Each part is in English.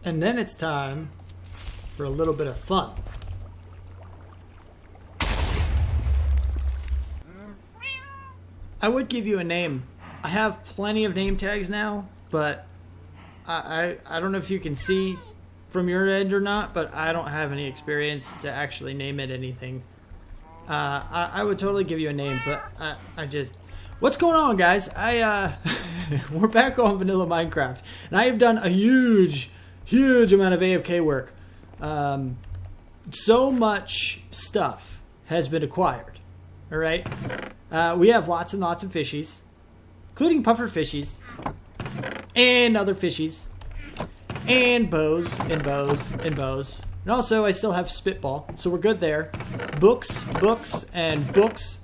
And then it's time for a little bit of fun. I would give you a name. I have plenty of name tags now, but I don't know if you can see from your end or not, but I don't have any experience to actually name it anything. I would totally give you a name, but I just... What's going on, guys? We're back on Vanilla Minecraft, and I have done a huge amount of AFK work. So much stuff has been acquired. All right, we have lots and lots of fishies, including puffer fishies, and other fishies, and bows, and bows, and bows. And also, I still have spitball, so we're good there. Books, and books.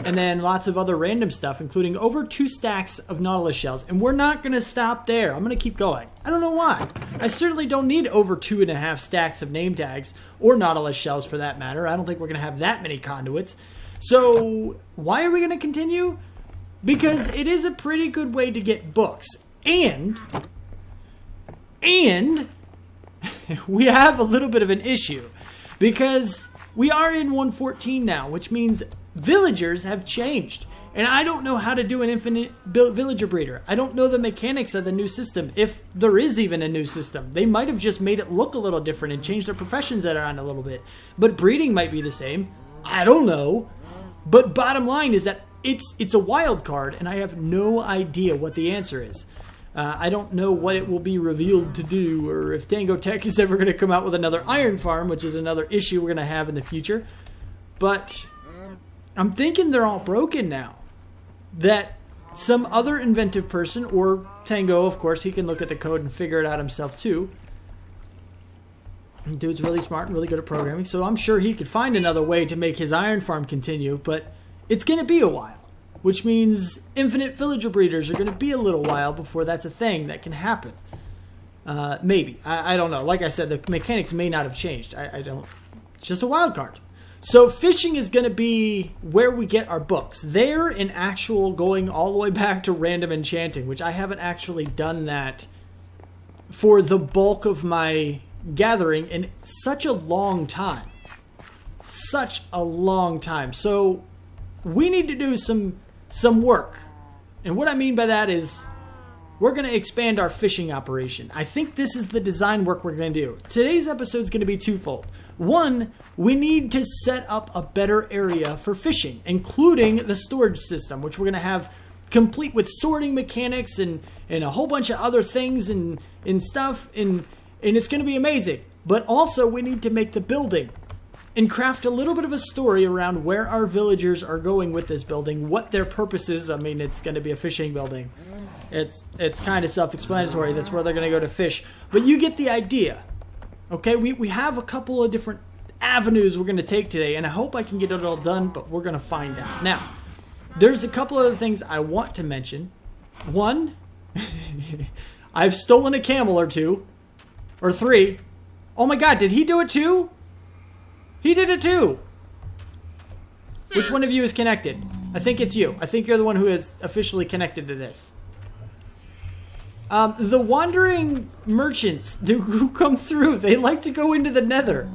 And then lots of other random stuff, including over 2 stacks of Nautilus shells. And we're not going to stop there. I'm going to keep going. I don't know why. I certainly don't need over 2.5 stacks of name tags, or Nautilus shells for that matter. I don't think we're going to have that many conduits. So why are we going to continue? Because it is a pretty good way to get books. And we have a little bit of an issue. Because we are in 1.14 now, which means villagers have changed, and I don't know how to do an infinite villager breeder. I don't know the mechanics of the new system, if there is even a new system. They might have just made it look a little different and changed their professions around a little bit, but breeding might be the same. I don't know, but bottom line is that it's a wild card, and I have no idea what the answer is. I don't know what it will be revealed to do, or if Tango Tech is ever going to come out with another iron farm, which is another issue we're going to have in the future. But I'm thinking they're all broken now. That some other inventive person, or Tango, of course, he can look at the code and figure it out himself too. Dude's really smart and really good at programming, so I'm sure he could find another way to make his iron farm continue, but it's going to be a while. Which means infinite villager breeders are going to be a little while before that's a thing that can happen. Maybe. I don't know. Like I said, the mechanics may not have changed. I don't... It's just a wild card. So fishing is going to be where we get our books. They're in actual going all the way back to random enchanting, which I haven't actually done that for the bulk of my gathering in such a long time. Such a long time. So we need to do some work. And what I mean by that is we're going to expand our fishing operation. I think this is the design work we're going to do. Today's episode is going to be twofold. One, we need to set up a better area for fishing, including the storage system, which we're going to have complete with sorting mechanics and a whole bunch of other things and stuff. And it's going to be amazing. But also we need to make the building and craft a little bit of a story around where our villagers are going with this building, what their purpose is. I mean, it's going to be a fishing building. It's kind of self-explanatory. That's where they're going to go to fish. But you get the idea. Okay, we have a couple of different avenues we're going to take today, and I hope I can get it all done, but we're going to find out. Now, there's a couple other things I want to mention. One, I've stolen a camel or 2, or 3. Oh my god, did he do it too? He did it too! Which one of you is connected? I think it's you. I think you're the one who is officially connected to this. The wandering merchants who come through, they like to go into the nether.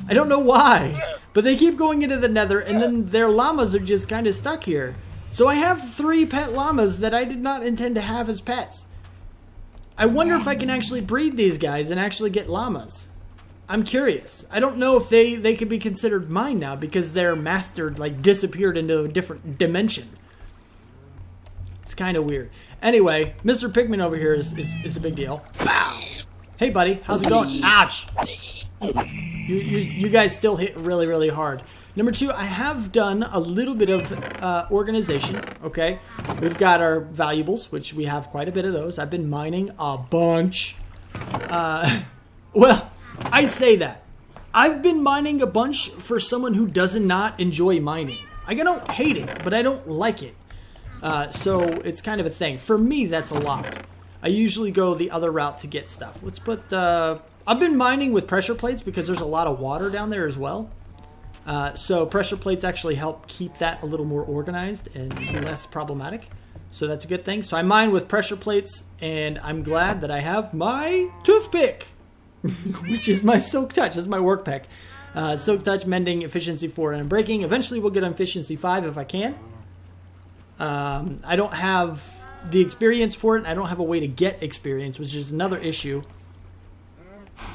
I don't know why, but they keep going into the nether, and then their llamas are just kind of stuck here. So I have 3 pet llamas that I did not intend to have as pets. I wonder if I can actually breed these guys and actually get llamas. I'm curious. I don't know if they could be considered mine now because their master like disappeared into a different dimension. It's kind of weird. Anyway, Mr. Pigman over here is a big deal. Wow. Hey, buddy. How's it going? Ouch. You guys still hit really, really hard. Number 2, I have done a little bit of organization, okay? We've got our valuables, which we have quite a bit of those. I've been mining a bunch. Well, I say that. I've been mining a bunch for someone who does not enjoy mining. I don't hate it, but I don't like it. So it's kind of a thing. For me, that's a lot. I usually go the other route to get stuff. Let's put... I've been mining with pressure plates because there's a lot of water down there as well. So pressure plates actually help keep that a little more organized and less problematic. So that's a good thing. So I mine with pressure plates, and I'm glad that I have my toothpick. which is my Silk Touch. This is my work pack. Silk Touch, Mending, Efficiency 4, and Breaking. Eventually we'll get on Efficiency 5 if I can. I don't have the experience for it, and I don't have a way to get experience, which is another issue.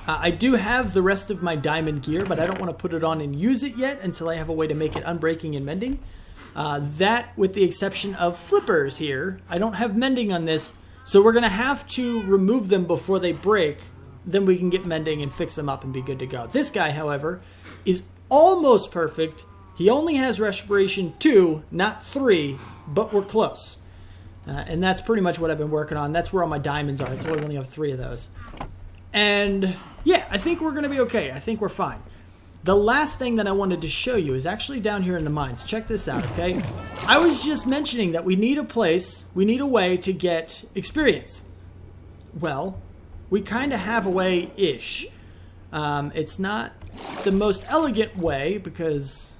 I do have the rest of my diamond gear, but I don't want to put it on and use it yet until I have a way to make it unbreaking and mending. That with the exception of flippers here. I don't have mending on this, so we're going to have to remove them before they break. Then we can get mending and fix them up and be good to go. This guy, however, is almost perfect. He only has respiration 2, not 3, but we're close. And that's pretty much what I've been working on. That's where all my diamonds are. So I only have 3 of those. And yeah, I think we're going to be okay. I think we're fine. The last thing that I wanted to show you is actually down here in the mines. Check this out, okay? I was just mentioning that we need a place, we need a way to get experience. Well, we kind of have a way-ish. It's not the most elegant way because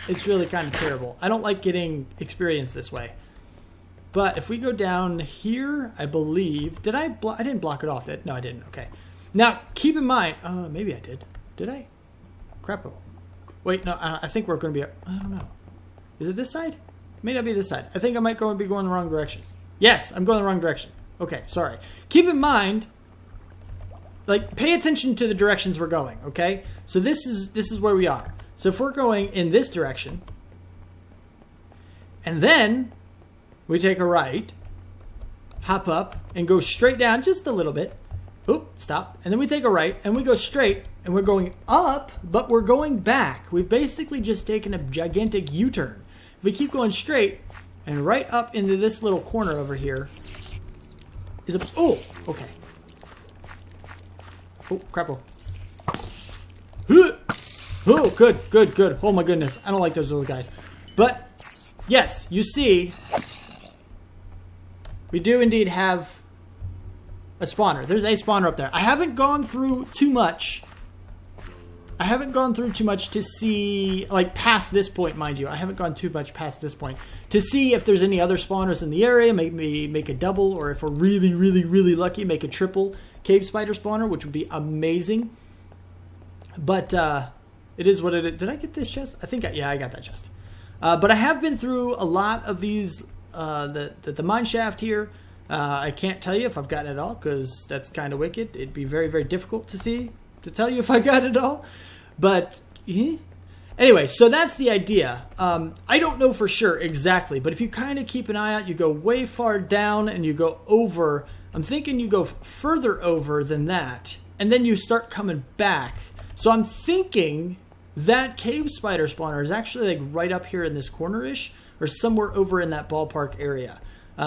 it's really kind of terrible. I don't like getting experience this way. But if we go down here, I believe... I didn't block it off. No, I didn't. Okay. Now, keep in mind... maybe I did. Did I? Crap. Wait, no. I think we're going to be... I don't know. Is it this side? It may not be this side. I think I might be going the wrong direction. Yes, I'm going the wrong direction. Okay, sorry. Keep in mind... Like, pay attention to the directions we're going, okay? So this is where we are. So if we're going in this direction... And then... we take a right, hop up, and go straight down just a little bit. Oop, stop. And then we take a right, and we go straight, and we're going up, but we're going back. We've basically just taken a gigantic U-turn. If we keep going straight, and right up into this little corner over here, is a... oh, okay. Oh, crap. Oh, good. Oh, my goodness. I don't like those little guys. But, yes, you see... we do indeed have a spawner. There's a spawner up there. I haven't gone through too much. To see, like, past this point, mind you. I haven't gone too much past this point to see if there's any other spawners in the area. Maybe make a double, or if we're really, really, really lucky, make a triple cave spider spawner, which would be amazing. But it is what it is. Did I get this chest? I think, I got that chest. But I have been through a lot of these... the mine shaft here. I can't tell you if I've gotten it all because that's kind of wicked. It'd be very, very difficult to tell you if I got it all. But anyway, so that's the idea. I don't know for sure exactly, but if you kind of keep an eye out, you go way far down and you go over. I'm thinking you go further over than that, and then you start coming back. So I'm thinking that cave spider spawner is actually like right up here in this corner-ish, or somewhere over in that ballpark area,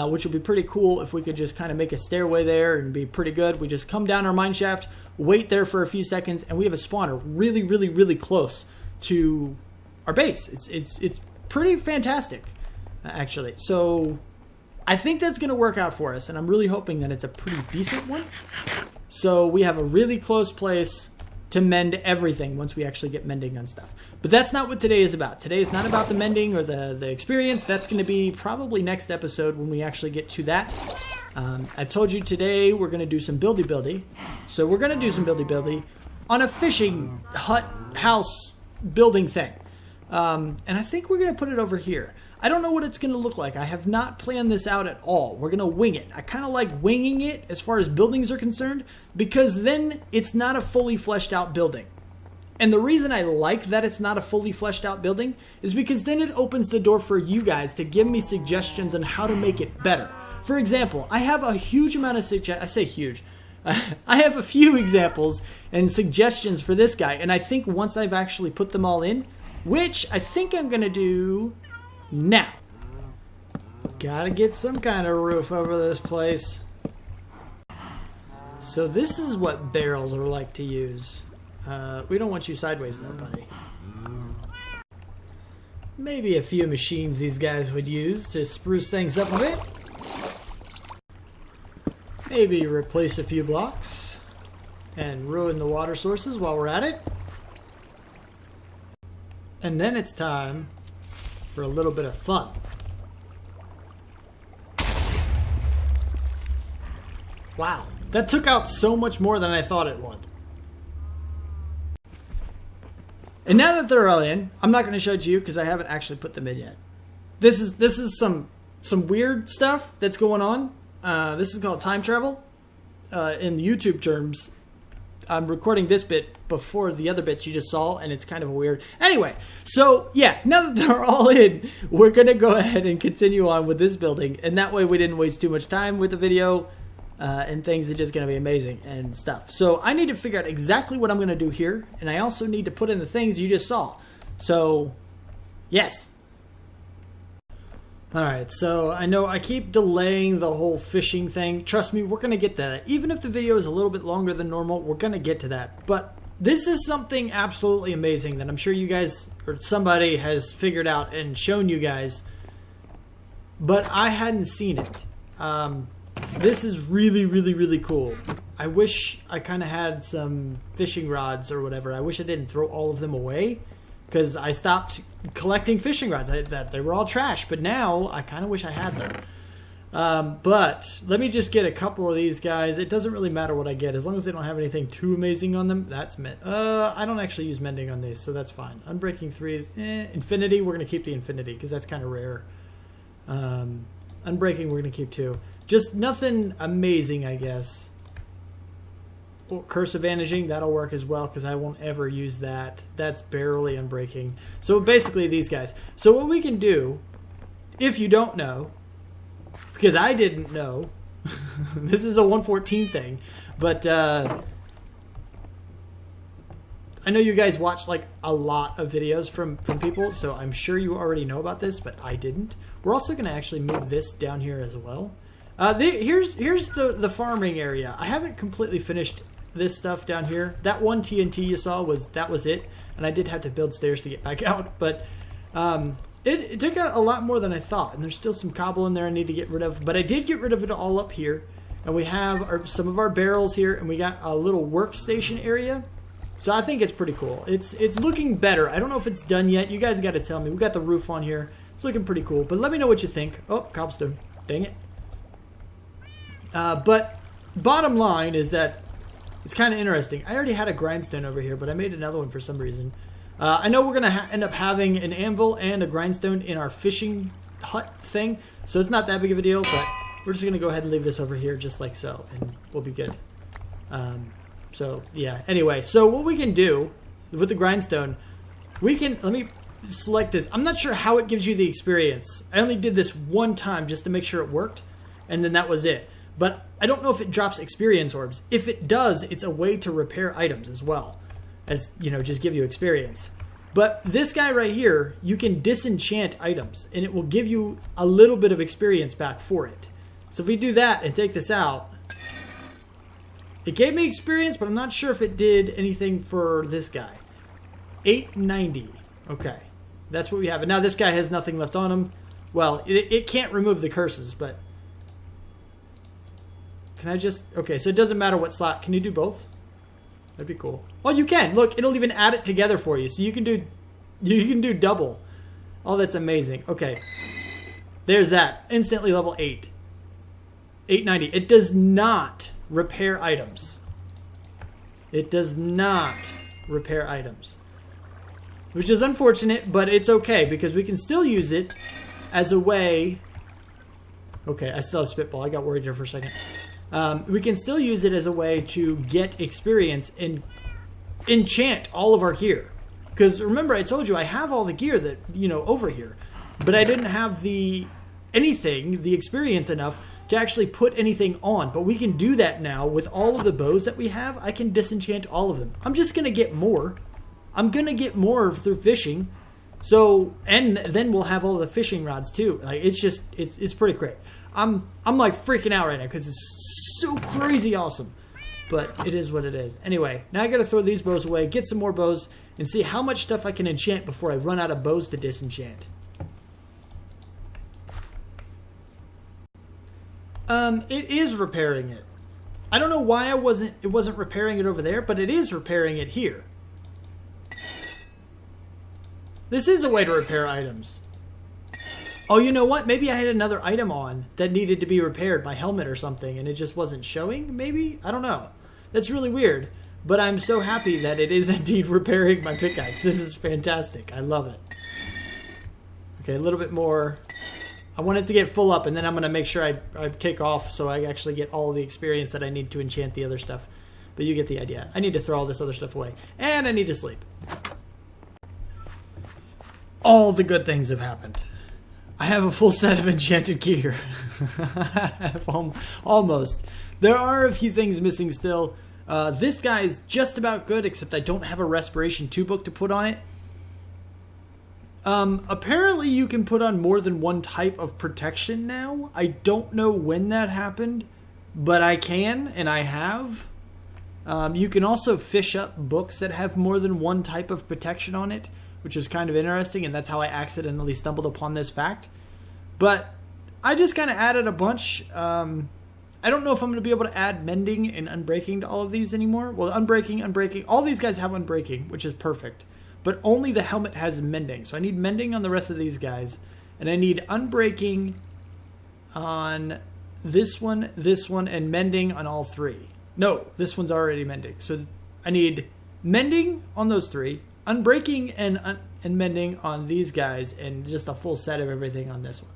which would be pretty cool if we could just kind of make a stairway there and be pretty good. We just come down our mine shaft, wait there for a few seconds, and we have a spawner really, really, really close to our base. It's pretty fantastic, actually. So I think that's going to work out for us, and I'm really hoping that it's a pretty decent one. So we have a really close place to mend everything once we actually get mending on stuff. But that's not what today is about. Today is not about the mending or the experience. That's going to be probably next episode when we actually get to that. I told you today we're going to do some buildy. So we're going to do some buildy on a fishing hut house building thing. And I think we're going to put it over here. I don't know what it's going to look like. I have not planned this out at all. We're going to wing it. I kind of like winging it as far as buildings are concerned, because then it's not a fully fleshed out building. And the reason I like that it's not a fully fleshed out building is because then it opens the door for you guys to give me suggestions on how to make it better. For example, I have a huge amount of I say huge. I have a few examples and suggestions for this guy, and I think once I've actually put them all in, which I think I'm going to do now. Gotta get some kind of roof over this place. So this is what barrels are like to use. We don't want you sideways though, buddy. Maybe a few machines these guys would use to spruce things up a bit. Maybe replace a few blocks and ruin the water sources while we're at it. And then it's time for a little bit of fun. Wow, that took out so much more than I thought it would. And now that they're all in, I'm not going to show it to you because I haven't actually put them in yet. This is some weird stuff that's going on. This is called time travel. In YouTube terms, I'm recording this bit before the other bits you just saw, and it's kind of weird. Anyway, so yeah, now that they're all in, we're going to go ahead and continue on with this building. And that way we didn't waste too much time with the video, and things are just going to be amazing and stuff. So I need to figure out exactly what I'm going to do here, and I also need to put in the things you just saw. So, yes. Alright, so I know I keep delaying the whole fishing thing. Trust me, we're going to get to that. Even if the video is a little bit longer than normal, we're going to get to that. But this is something absolutely amazing that I'm sure you guys, or somebody has figured out and shown you guys, but I hadn't seen it. This is really, really, really cool. I wish I kind of had some fishing rods or whatever. I wish I didn't throw all of them away, because I stopped collecting fishing rods. They were all trash, but now I kind of wish I had them. But let me just get a couple of these guys. It doesn't really matter what I get, as long as they don't have anything too amazing on them. That's I don't actually use mending on these, so that's fine. Unbreaking 3 is infinity. We're going to keep the infinity because that's kind of rare. Unbreaking we're going to keep 2. Just nothing amazing, I guess. Curse of Vanishing, that'll work as well because I won't ever use that. That's barely unbreaking. So basically these guys. So what we can do, if you don't know, because I didn't know, this is a 114 thing, but I know you guys watch like a lot of videos from people, so I'm sure you already know about this, but I didn't. We're also going to actually move this down here as well. Here's the farming area. I haven't completely finished this stuff down here. That one TNT you saw was it, and I did have to build stairs to get back out, but it took out a lot more than I thought, and there's still some cobble in there I need to get rid of, but I did get rid of it all up here, and we have some of our barrels here, and we got a little workstation area. So I think it's pretty cool. It's looking better. I don't know if it's done yet. You guys got to tell me. We got the roof on here. It's looking pretty cool, but let me know what you think. Oh, cobblestone. Dang it. But bottom line is that it's kind of interesting. I already had a grindstone over here, but I made another one for some reason. I know we're going to end up having an anvil and a grindstone in our fishing hut thing, so it's not that big of a deal, but we're just going to go ahead and leave this over here just like so, and we'll be good. So, yeah. Anyway, so what we can do with the grindstone, let me select this. I'm not sure how it gives you the experience. I only did this one time just to make sure it worked, and then that was it. But I don't know if it drops experience orbs. If it does, it's a way to repair items as well as, just give you experience. But this guy right here, you can disenchant items, and it will give you a little bit of experience back for it. So if we do that and take this out, it gave me experience, but I'm not sure if it did anything for this guy. 890. Okay. That's what we have. And now this guy has nothing left on him. Well, it can't remove the curses, but... Can I just... Okay, so it doesn't matter what slot. Can you do both? That'd be cool. Oh, you can. Look, it'll even add it together for you. So you can do double. Oh, that's amazing. Okay. There's that. Instantly level 8. 890. It does not repair items. It does not repair items. Which is unfortunate, but it's okay because we can still use it as a way... Okay, I still have spitball. I got worried there for a second. We can still use it as a way to get experience and enchant all of our gear. Because remember, I told you I have all the gear that, over here. But I didn't have the experience enough to actually put anything on. But we can do that now with all of the bows that we have. I can disenchant all of them. I'm just going to get more. I'm going to get more through fishing. So, and then we'll have all the fishing rods too. Like, it's pretty great. I'm like freaking out right now because it's so crazy awesome. But it is what it is. Anyway, now I got to throw these bows away, get some more bows, and see how much stuff I can enchant before I run out of bows to disenchant. It is repairing it. I don't know why it wasn't repairing it over there, but it is repairing it here. This is a way to repair items. Oh, you know what? Maybe I had another item on that needed to be repaired, my helmet or something, and it just wasn't showing, maybe? I don't know. That's really weird. But I'm so happy that it is indeed repairing my pickaxe. This is fantastic. I love it. Okay, a little bit more. I want it to get full up, and then I'm going to make sure I take off so I actually get all the experience that I need to enchant the other stuff. But you get the idea. I need to throw all this other stuff away. And I need to sleep. All the good things have happened. I have a full set of enchanted gear. I have almost. There are a few things missing still. This guy is just about good, except I don't have a Respiration 2 book to put on it. Apparently you can put on more than one type of protection now. I don't know when that happened, but I can, and I have. You can also fish up books that have more than one type of protection on it, which is kind of interesting, and that's how I accidentally stumbled upon this fact. But I just kind of added a bunch. I don't know if I'm going to be able to add mending and unbreaking to all of these anymore. Well, unbreaking. All these guys have unbreaking, which is perfect. But only the helmet has mending. So I need mending on the rest of these guys. And I need unbreaking on this one, and mending on all three. No, this one's already mending. So I need mending on those three, unbreaking and mending on these guys, and just a full set of everything on this one.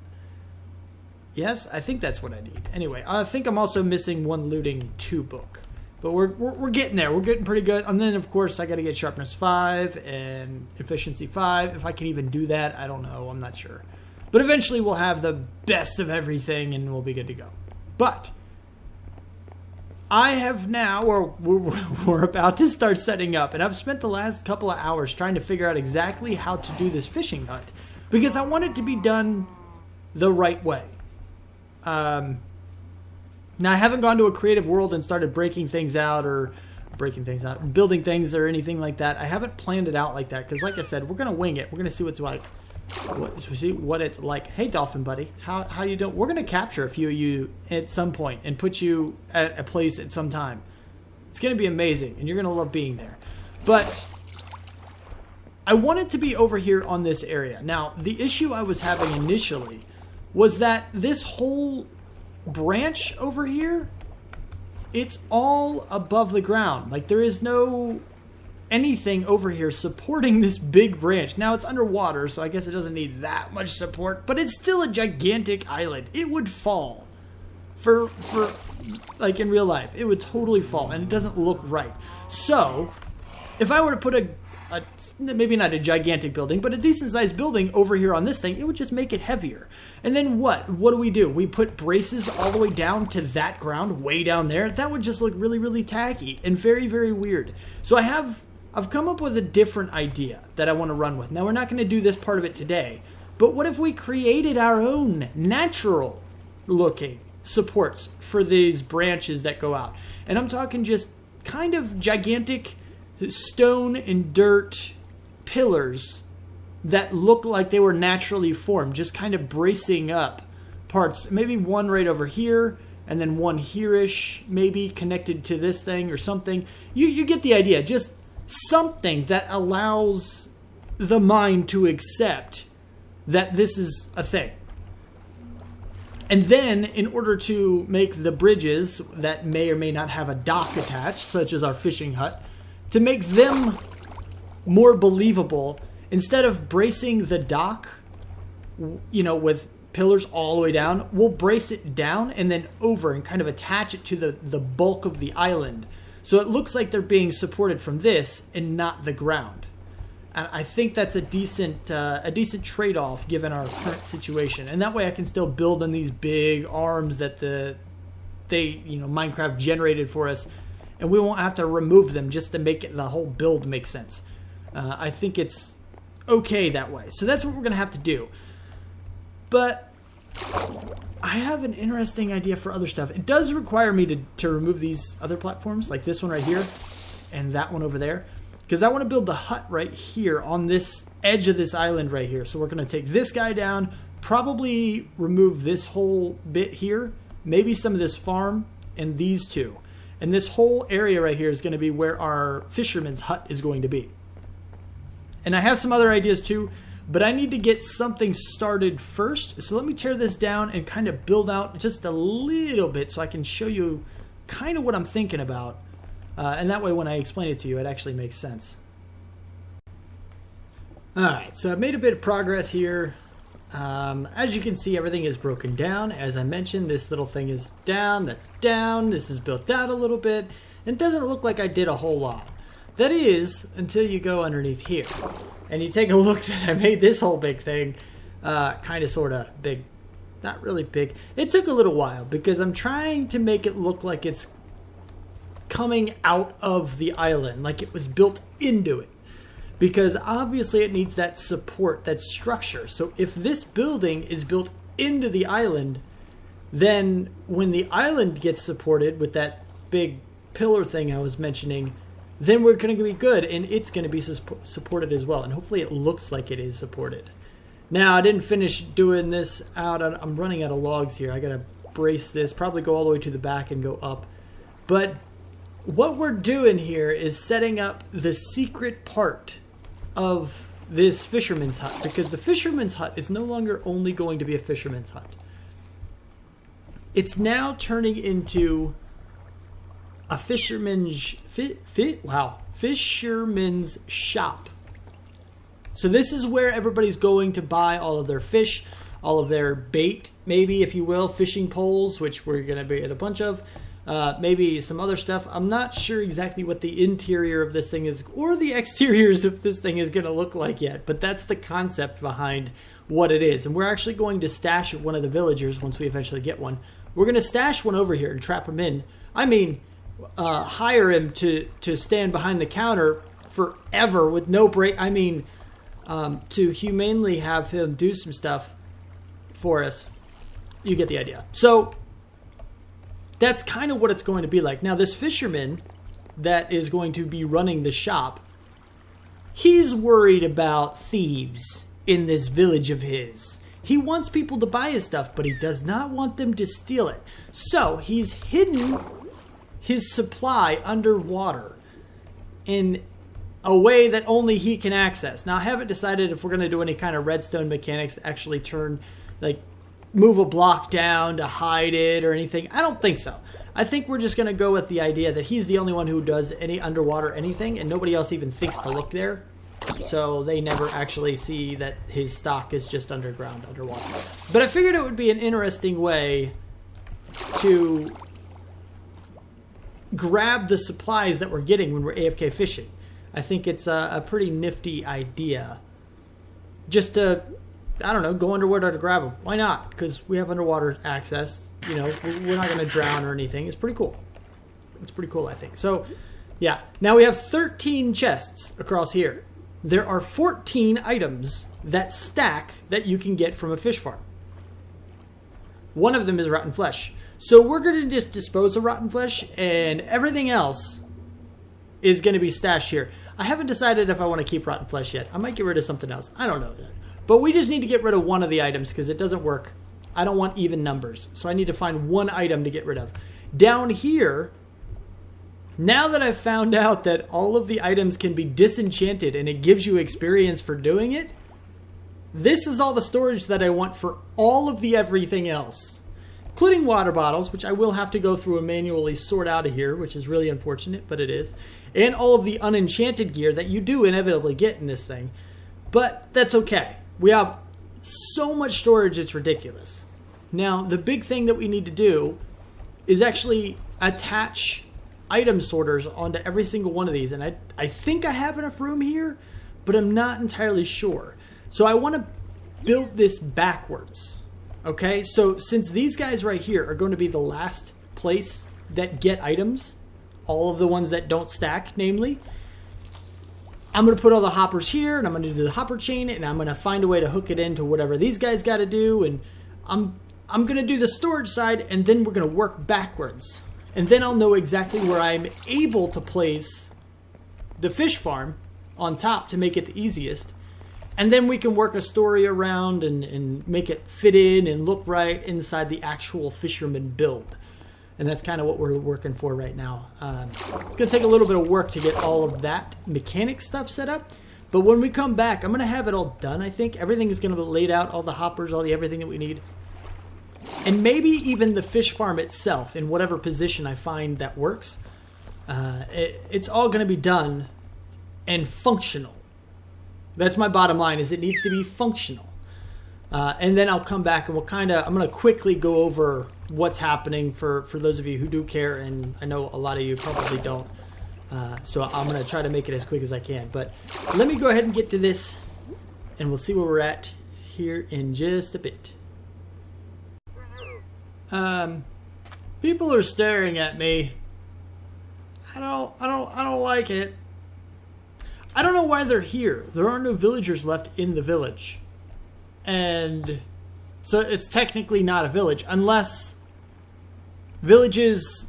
Yes, I think that's what I need. Anyway, I think I'm also missing one looting 2 book. But we're getting there. We're getting pretty good. And then, of course, I got to get sharpness 5 and efficiency 5. If I can even do that, I don't know. I'm not sure. But eventually we'll have the best of everything and we'll be good to go. But I have now, or we're about to start setting up. And I've spent the last couple of hours trying to figure out exactly how to do this fishing hunt. Because I want it to be done the right way. Now, I haven't gone to a creative world and started building things or anything like that. I haven't planned it out like that because, like I said, we're going to wing it. We're going to see what's like. See what it's like. Hey, dolphin buddy, how you doing? We're going to capture a few of you at some point and put you at a place at some time. It's going to be amazing, and you're going to love being there. But I want it to be over here on this area. Now, the issue I was having initially was that this whole branch over here, it's all above the ground. Like, there is no anything over here supporting this big branch. Now, it's underwater, so I guess it doesn't need that much support, but it's still a gigantic island. It would fall. For like, in real life, it would totally fall, and it doesn't look right. So, if I were to put maybe not a gigantic building, but a decent sized building over here on this thing, it would just make it heavier. And then what do? We put braces all the way down to that ground, way down there. That would just look really, really tacky and very, very weird. So I've come up with a different idea that I want to run with. Now, we're not going to do this part of it today, but what if we created our own natural looking supports for these branches that go out? And I'm talking just kind of gigantic stone and dirt pillars that look like they were naturally formed, just kind of bracing up parts. Maybe one right over here, and then one here-ish, maybe connected to this thing or something. You get the idea. Just something that allows the mind to accept that this is a thing. And then, in order to make the bridges that may or may not have a dock attached, such as our fishing hut, to make them more believable, instead of bracing the dock, with pillars all the way down, we'll brace it down and then over and kind of attach it to the bulk of the island. So it looks like they're being supported from this and not the ground. And I think that's a decent trade-off given our current situation. And that way I can still build on these big arms that Minecraft generated for us, and we won't have to remove them just to make the whole build make sense. I think it's okay that way. So that's what we're going to have to do. But I have an interesting idea for other stuff. It does require me to remove these other platforms, like this one right here and that one over there, because I want to build the hut right here on this edge of this island right here. So we're going to take this guy down, probably remove this whole bit here, maybe some of this farm, and these two. And this whole area right here is going to be where our fisherman's hut is going to be. And I have some other ideas too, but I need to get something started first. So let me tear this down and kind of build out just a little bit so I can show you kind of what I'm thinking about. And that way when I explain it to you, it actually makes sense. Alright, so I've made a bit of progress here. As you can see, everything is broken down. As I mentioned, this little thing is down, that's down, this is built out a little bit. And it doesn't look like I did a whole lot. That is, until you go underneath here. And you take a look that I made this whole big thing, kind of, sort of big. Not really big. It took a little while because I'm trying to make it look like it's coming out of the island, like it was built into it. Because obviously it needs that support, that structure. So if this building is built into the island, then when the island gets supported with that big pillar thing I was mentioning, then we're going to be good and it's going to be supported as well. And hopefully it looks like it is supported. Now, I didn't finish doing this out. I'm running out of logs here. I got to brace this, probably go all the way to the back and go up. But what we're doing here is setting up the secret part of this fisherman's hut, because the fisherman's hut is no longer only going to be a fisherman's hut. It's now turning into a fisherman's fisherman's shop. So this is where everybody's going to buy all of their fish, all of their bait, maybe, if you will, fishing poles, which we're going to be at a bunch of. Maybe some other stuff. I'm not sure exactly what the interior of this thing is or the exteriors of this thing is going to look like yet, but that's the concept behind what it is. And we're actually going to stash one of the villagers once we eventually get one. We're going to stash one over here and trap him in. I mean, hire him to stand behind the counter forever with no break. I mean, to humanely have him do some stuff for us. You get the idea. So that's kind of what it's going to be like. Now, this fisherman that is going to be running the shop, he's worried about thieves in this village of his. He wants people to buy his stuff, but he does not want them to steal it. So he's hidden his supply underwater in a way that only he can access. Now, I haven't decided if we're going to do any kind of redstone mechanics to actually turn, like, move a block down to hide it or anything. I don't think so. I think we're just going to go with the idea that he's the only one who does any underwater anything, and nobody else even thinks to look there. So they never actually see that his stock is just underground, underwater. But I figured it would be an interesting way to grab the supplies that we're getting when we're AFK fishing. I think it's a pretty nifty idea. Just to, I don't know, go underwater to grab them. Why not? Because we have underwater access. You know, we're not going to drown or anything. It's pretty cool. It's pretty cool, I think. So, yeah. Now we have 13 chests across here. There are 14 items that stack that you can get from a fish farm. One of them is rotten flesh. So we're going to just dispose of rotten flesh, and everything else is going to be stashed here. I haven't decided if I want to keep rotten flesh yet. I might get rid of something else. I don't know yet. But we just need to get rid of one of the items because it doesn't work. I don't want even numbers. So I need to find one item to get rid of. Down here, now that I've found out that all of the items can be disenchanted and it gives you experience for doing it, this is all the storage that I want for all of the everything else. Including water bottles, which I will have to go through and manually sort out of here, which is really unfortunate, but it is. And all of the unenchanted gear that you do inevitably get in this thing. But that's okay. We have so much storage, it's ridiculous. Now, the big thing that we need to do is actually attach item sorters onto every single one of these. And I think I have enough room here, but I'm not entirely sure. So I want to build this backwards. Okay, so since these guys right here are going to be the last place that get items, all of the ones that don't stack, namely, I'm going to put all the hoppers here, and I'm going to do the hopper chain, and I'm going to find a way to hook it into whatever these guys got to do, and I'm going to do the storage side, and then we're going to work backwards. And then I'll know exactly where I'm able to place the fish farm on top to make it the easiest. And then we can work a story around and make it fit in and look right inside the actual fisherman build. And that's kind of what we're working for right now. It's going to take a little bit of work to get all of that mechanic stuff set up. But when we come back, I'm going to have it all done, I think. Everything is going to be laid out, all the hoppers, all the everything that we need. And maybe even the fish farm itself, in whatever position I find that works. It's all going to be done and functional. That's my bottom line, is it needs to be functional. And then I'll come back and I'm going to quickly go over what's happening for those of you who do care, and I know a lot of you probably don't. So I'm going to try to make it as quick as I can. But let me go ahead and get to this, and we'll see where we're at here in just a bit. People are staring at me. I don't like it. I don't know why they're here. There are no villagers left in the village. And so it's technically not a village unless villages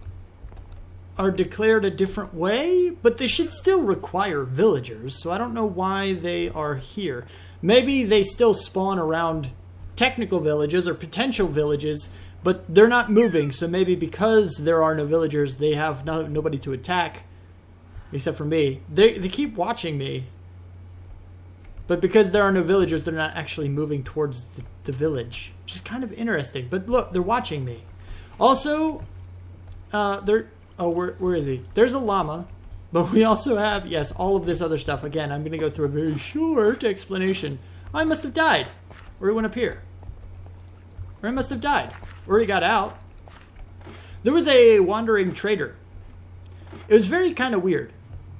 are declared a different way, but they should still require villagers. So I don't know why they are here. Maybe they still spawn around technical villages or potential villages, but they're not moving. So maybe because there are no villagers, they have nobody to attack except for me. They keep watching me. But because there are no villagers, they're not actually moving towards the village, which is kind of interesting. But look, they're watching me. Also, where is he? There's a llama, but we also have, yes, all of this other stuff. Again, I'm going to go through a very short explanation. I must have died, or he went up here, or I must have died, or he got out. There was a wandering trader. It was very kind of weird,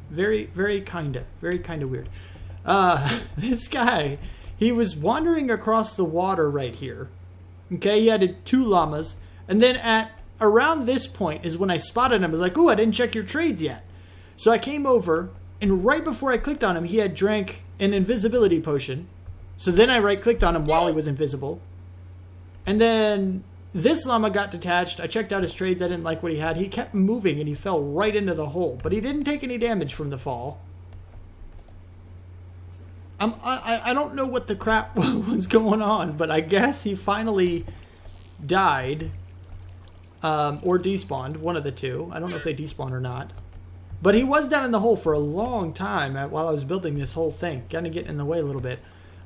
very kind of weird. This guy, he was wandering across the water right here. Okay, he had 2 llamas. And then at around this point is when I spotted him. I was like, oh, I didn't check your trades yet. So I came over, and right before I clicked on him, he had drank an invisibility potion. So then I right-clicked on him while he was invisible. And then this llama got detached. I checked out his trades. I didn't like what he had. He kept moving, and he fell right into the hole. But he didn't take any damage from the fall. I don't know what the crap was going on, but I guess he finally died or despawned, one of the two. I don't know if they despawned or not. But he was down in the hole for a long time while I was building this whole thing. Kind of getting in the way a little bit.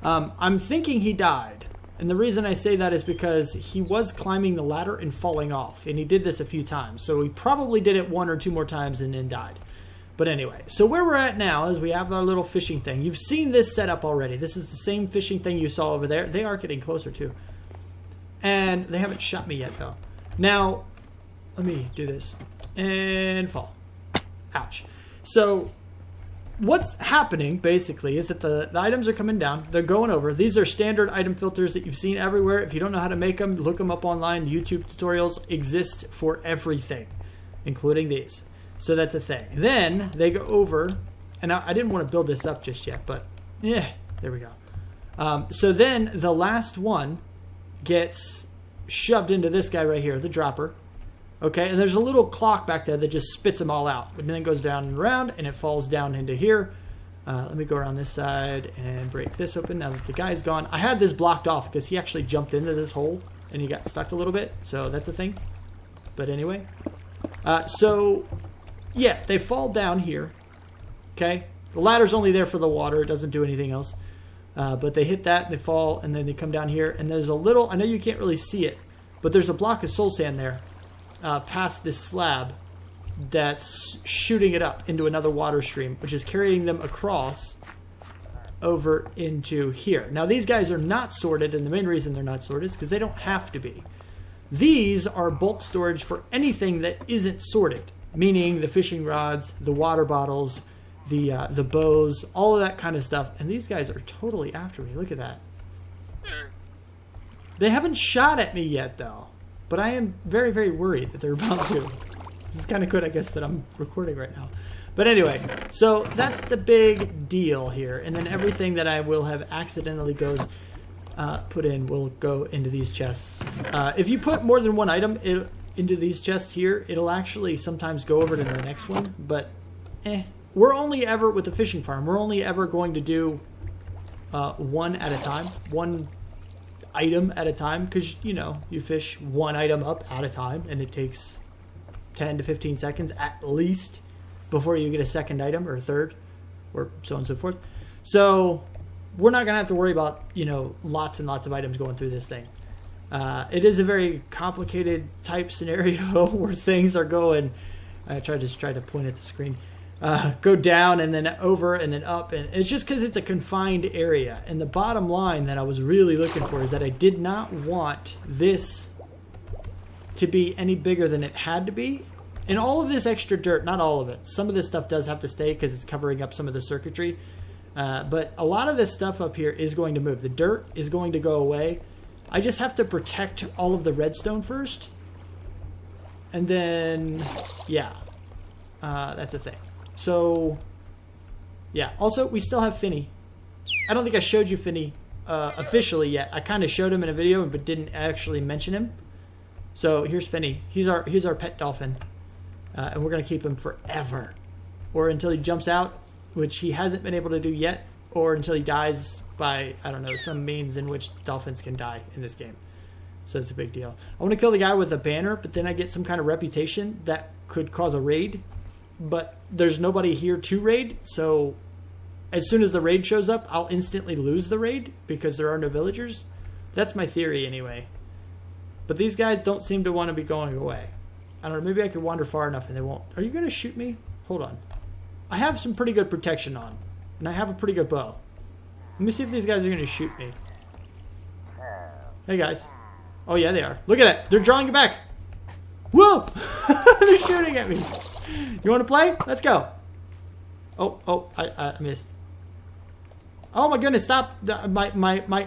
I'm thinking he died. And the reason I say that is because he was climbing the ladder and falling off. And he did this a few times. So he probably did it 1 or 2 more times and then died. But anyway, so where we're at now is we have our little fishing thing. You've seen this setup already. This is the same fishing thing you saw over there. They are getting closer too. And they haven't shot me yet though. Now, let me do this. And fall. Ouch. So, what's happening basically is that the items are coming down. They're going over. These are standard item filters that you've seen everywhere. If you don't know how to make them, look them up online. YouTube tutorials exist for everything, including these. So that's a thing. Then they go over, and I didn't want to build this up just yet, but yeah, there we go. So then the last one gets shoved into this guy right here, the dropper. Okay, and there's a little clock back there that just spits them all out. And then it goes down and around, and it falls down into here. Let me go around this side and break this open now that the guy's gone. I had this blocked off because he actually jumped into this hole, and he got stuck a little bit, so that's a thing. But anyway, so... yeah, they fall down here, okay? The ladder's only there for the water. It doesn't do anything else. But they hit that, and they fall, and then they come down here. And there's a little, I know you can't really see it, but there's a block of soul sand there past this slab that's shooting it up into another water stream, which is carrying them across over into here. Now, these guys are not sorted, and the main reason they're not sorted is because they don't have to be. These are bulk storage for anything that isn't sorted. Meaning the fishing rods, the water bottles, the bows, all of that kind of stuff. And these guys are totally after me. Look at that. They haven't shot at me yet, though. But I am very, very worried that they're about to. This is kind of good, I guess, that I'm recording right now. But anyway, so that's the big deal here. And then everything that I will have accidentally put in will go into these chests. If you put more than one item, into these chests here, it'll actually sometimes go over to the next one, but we're only ever, with the fishing farm, we're only ever going to do one at a time, one item at a time, because, you know, you fish one item up at a time, and it takes 10 to 15 seconds at least before you get a second item, or a third, or so on and so forth. So we're not going to have to worry about, you know, lots and lots of items going through this thing. It is a very complicated type scenario where things are going. I tried to point at the screen. Go down and then over and then up, and it's just because it's a confined area. And the bottom line that I was really looking for is that I did not want this to be any bigger than it had to be. And all of this extra dirt, not all of it, some of this stuff does have to stay because it's covering up some of the circuitry, but a lot of this stuff up here is going to move. The dirt is going to go away. I just have to protect all of the redstone first, and then yeah, that's a thing. So yeah, also we still have Finny. I don't think I showed you Finny officially yet. I kind of showed him in a video but didn't actually mention him. So here's Finny. He's our pet dolphin, and we're gonna keep him forever, or until he jumps out, which he hasn't been able to do yet, or until he dies by, I don't know, some means in which dolphins can die in this game. So it's a big deal. I want to kill the guy with a banner, but then I get some kind of reputation that could cause a raid, but there's nobody here to raid, so as soon as the raid shows up, I'll instantly lose the raid because there are no villagers. That's my theory anyway. But these guys don't seem to want to be going away. I don't know, maybe I could wander far enough and they won't. Are you going to shoot me? Hold on. I have some pretty good protection on, and I have a pretty good bow. Let me see if these guys are going to shoot me. Hey guys. Oh yeah, they are. Look at it. They're drawing it back. Whoa! They're shooting at me. You want to play? Let's go. Oh, I missed. Oh my goodness, stop.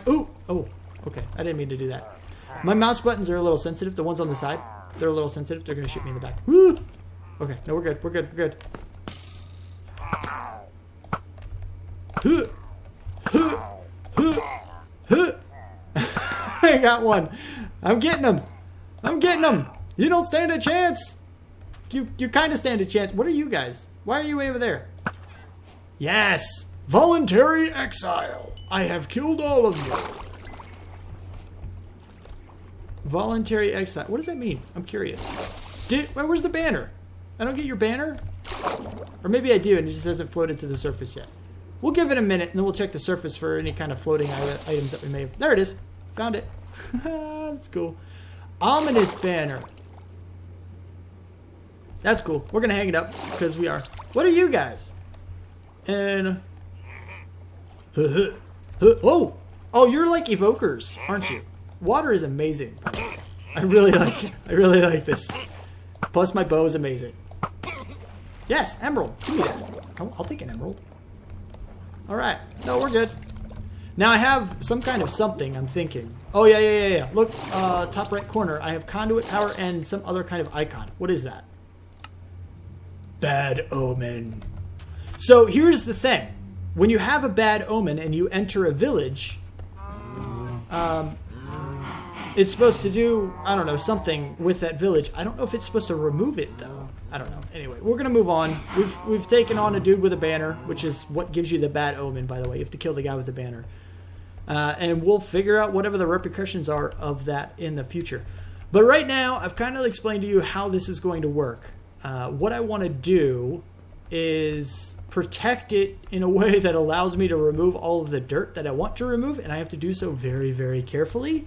Ooh. Oh, okay. I didn't mean to do that. My mouse buttons are a little sensitive. The ones on the side, they're a little sensitive. They're going to shoot me in the back. Woo! Okay, no, we're good. We're good. We're good. I got one. I'm getting him. I'm getting him. You don't stand a chance. You kind of stand a chance. What are you guys? Why are you over there? Yes. Voluntary exile. I have killed all of you. Voluntary exile. What does that mean? I'm curious. Where's the banner? I don't get your banner? Or maybe I do and it just hasn't floated to the surface yet. We'll give it a minute and then we'll check the surface for any kind of floating items that we may have. There it is. Found it. That's cool. Ominous banner. That's cool. We're going to hang it up because we are. What are you guys? And... Oh! Oh, you're like evokers, aren't you? Water is amazing. I really like it. I really like this. Plus my bow is amazing. Yes, emerald. Give me that. I'll take an emerald. Alright. No, we're good. Now I have some kind of something I'm thinking. Oh, yeah. Look, top right corner. I have conduit power and some other kind of icon. What is that? Bad omen. So here's the thing. When you have a bad omen and you enter a village, it's supposed to do, I don't know, something with that village. I don't know if it's supposed to remove it, though. I don't know. Anyway, we're going to move on. We've taken on a dude with a banner, which is what gives you the bad omen, by the way. You have to kill the guy with the banner. And we'll figure out whatever the repercussions are of that in the future. But right now, I've kind of explained to you how this is going to work. What I want to do is protect it in a way that allows me to remove all of the dirt that I want to remove, and I have to do so very, very carefully.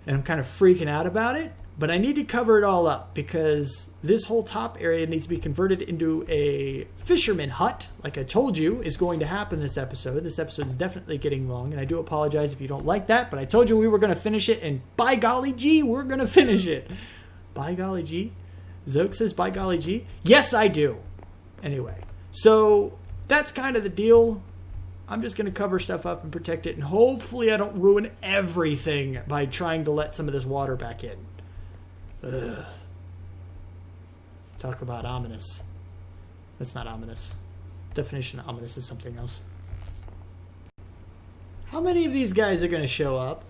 And I'm kind of freaking out about it, but I need to cover it all up because this whole top area needs to be converted into a fisherman hut, like I told you is going to happen this episode. This episode is definitely getting long, and I do apologize if you don't like that, but I told you we were going to finish it, and by golly gee, we're going to finish it. By golly gee? Xogue says by golly gee? Yes, I do. Anyway, so that's kind of the deal. I'm just going to cover stuff up and protect it, and hopefully I don't ruin everything by trying to let some of this water back in. Ugh. Talk about ominous. That's not ominous. Definition of ominous is something else. How many of these guys are going to show up?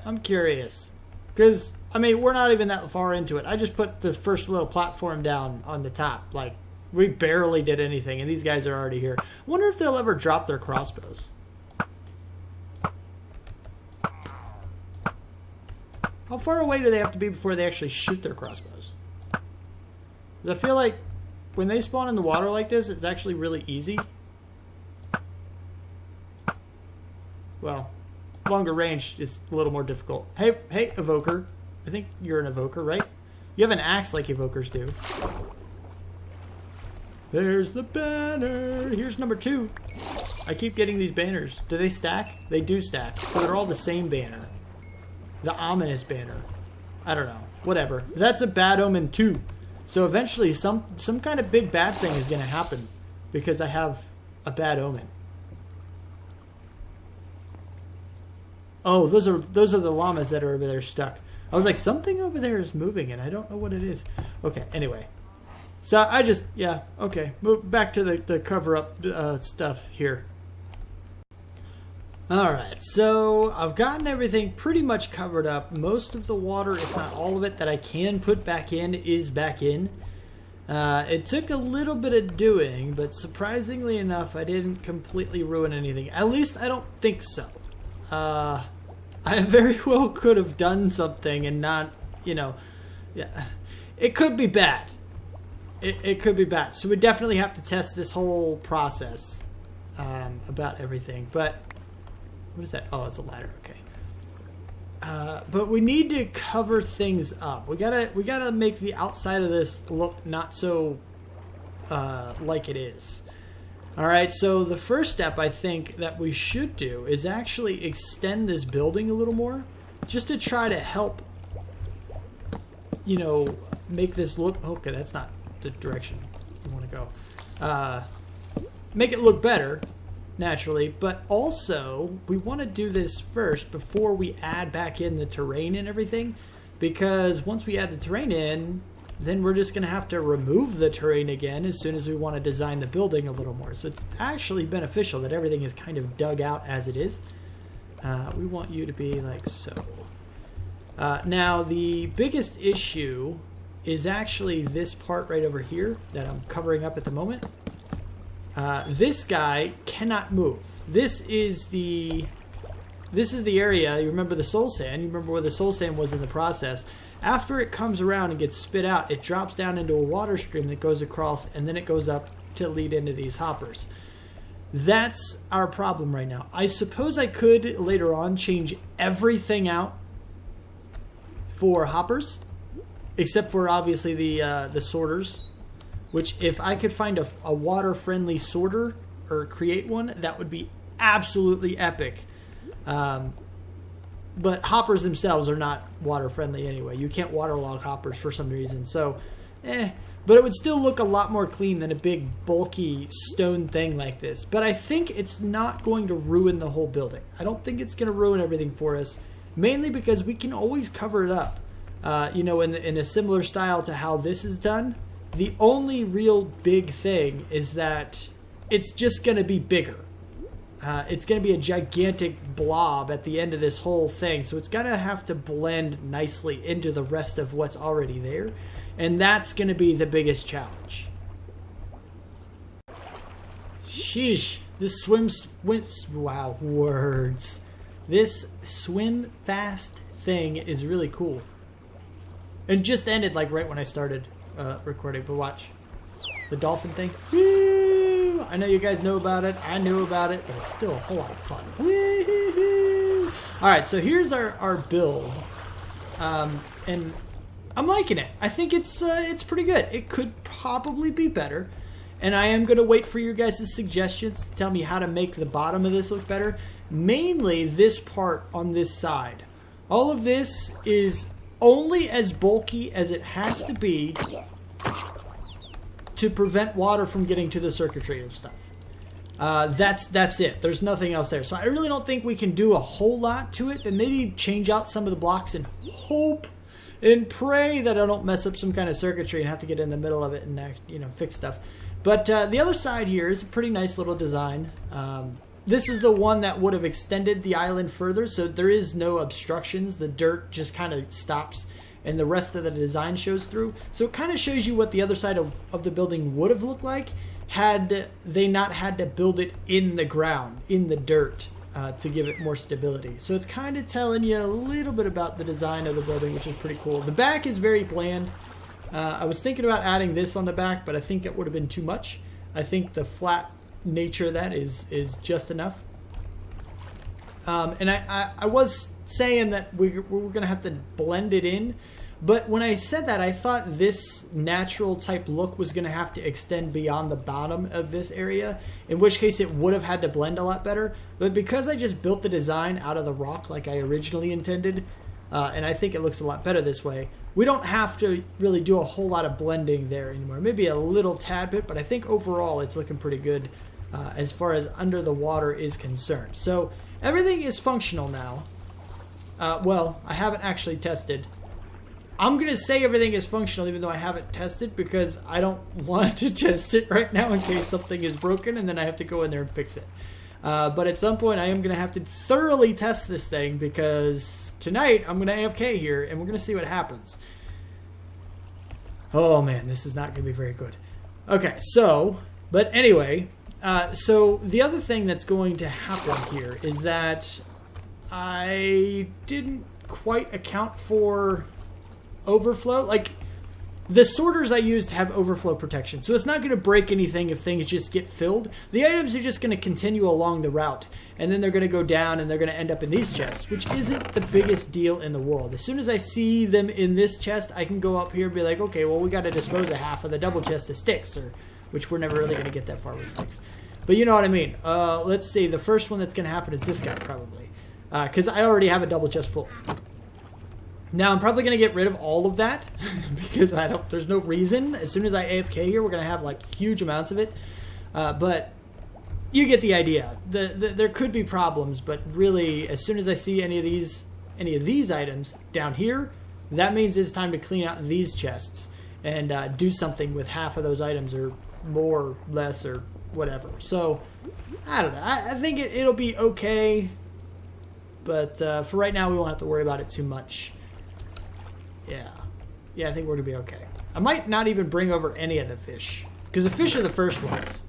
I'm curious. Because, I mean, we're not even that far into it. I just put this first little platform down on the top. Like, we barely did anything, and these guys are already here. I wonder if they'll ever drop their crossbows. How far away do they have to be before they actually shoot their crossbows? Because I feel like when they spawn in the water like this, it's actually really easy. Well, longer range is a little more difficult. Hey, evoker. I think you're an evoker, right? You have an axe like evokers do. There's the banner. Here's number 2. I keep getting these banners. Do they stack? They do stack. So they're all the same banner. The ominous banner. I don't know. Whatever. That's a bad omen too. So eventually some kind of big bad thing is going to happen because I have a bad omen. Oh, those are the llamas that are over there stuck. I was like, something over there is moving and I don't know what it is. Okay, anyway. So I just, yeah, okay. Move back to the cover-up stuff here. Alright, so I've gotten everything pretty much covered up. Most of the water, if not all of it, that I can put back in is back in. It took a little bit of doing, but surprisingly enough, I didn't completely ruin anything. At least I don't think so. I very well could have done something and not, you know, yeah. It could be bad. It could be bad. So we definitely have to test this whole process about everything. But what is that? Oh, it's a ladder. Okay. But we need to cover things up. We gotta make the outside of this look not so like it is. All right. So the first step I think that we should do is actually extend this building a little more, just to try to help, you know, make this look. Okay, that's not the direction you want to go. Make it look better, naturally, but also we want to do this first before we add back in the terrain and everything, because once we add the terrain in, then we're just going to have to remove the terrain again as soon as we want to design the building a little more. So it's actually beneficial that everything is kind of dug out as it is. We want you to be like so. Now the biggest issue is actually this part right over here that I'm covering up at the moment. This guy cannot move. This is the area. You remember the soul sand. You remember where the soul sand was in the process. After it comes around and gets spit out, it drops down into a water stream that goes across, and then it goes up to lead into these hoppers. That's our problem right now. I suppose I could later on change everything out for hoppers, except for obviously the sorters, which if I could find a water-friendly sorter or create one, that would be absolutely epic. But hoppers themselves are not water-friendly anyway. You can't waterlog hoppers for some reason. So, but it would still look a lot more clean than a big, bulky stone thing like this. But I think it's not going to ruin the whole building. I don't think it's going to ruin everything for us, mainly because we can always cover it up. You know, in a similar style to how this is done. The only real big thing is that it's just going to be bigger. It's going to be a gigantic blob at the end of this whole thing. So it's going to have to blend nicely into the rest of what's already there. And that's going to be the biggest challenge. Sheesh. This wow, words. This swim fast thing is really cool. It just ended like right when I started recording, but watch. The dolphin thing. Woo! I know you guys know about it. I knew about it, but it's still a whole lot of fun. Woo-hoo-hoo! Alright, so here's our build. And I'm liking it. I think it's pretty good. It could probably be better. And I am going to wait for your guys' suggestions to tell me how to make the bottom of this look better. Mainly this part on this side. All of this is only as bulky as it has to be to prevent water from getting to the circuitry of stuff. That's it. There's nothing else there. So I really don't think we can do a whole lot to it. And maybe change out some of the blocks and hope and pray that I don't mess up some kind of circuitry and have to get in the middle of it and fix stuff. But the other side here is a pretty nice little design. This is the one that would have extended the island further, so there is no obstructions. The dirt just kind of stops and the rest of the design shows through. So it kind of shows you what the other side of the building would have looked like had they not had to build it in the ground, in the dirt, to give it more stability. So it's kind of telling you a little bit about the design of the building, which is pretty cool. The back is very bland. I was thinking about adding this on the back, but I think it would have been too much. I think the flat nature of that is just enough. And I was saying that we're going to have to blend it in, But when I said that, I thought this natural type look was going to have to extend beyond the bottom of this area, in which case it would have had to blend a lot better. But because I just built the design out of the rock like I originally intended, and I think it looks a lot better this way, we don't have to really do a whole lot of blending there anymore. Maybe a little tad bit, but I think overall it's looking pretty good as far as under the water is concerned. So everything is functional now. Well, I haven't actually tested. I'm going to say everything is functional even though I haven't tested, because I don't want to test it right now in case something is broken and then I have to go in there and fix it. But at some point I am going to have to thoroughly test this thing, because tonight I'm going to AFK here and we're going to see what happens. Oh man, this is not going to be very good. Okay, so, but anyway, so the other thing that's going to happen here is that I didn't quite account for overflow. Like, the sorters I used have overflow protection, so it's not going to break anything if things just get filled. The items are just going to continue along the route, and then they're going to go down and they're going to end up in these chests, which isn't the biggest deal in the world. As soon as I see them in this chest, I can go up here and be like, okay, well, we got to dispose of half of the double chest of sticks, or which we're never really going to get that far with sticks. But you know what I mean. Let's see. The first one that's going to happen is this guy, probably, because I already have a double chest full. Now, I'm probably going to get rid of all of that because there's no reason. As soon as I AFK here, we're going to have like huge amounts of it. But you get the idea. There could be problems, but really, as soon as I see any of these items down here, that means it's time to clean out these chests and do something with half of those items, or more, less, or whatever. So, I don't know. I think it'll be okay, but for right now, we won't have to worry about it too much. Yeah, I think we're going to be okay. I might not even bring over any of the fish, because the fish are the first ones.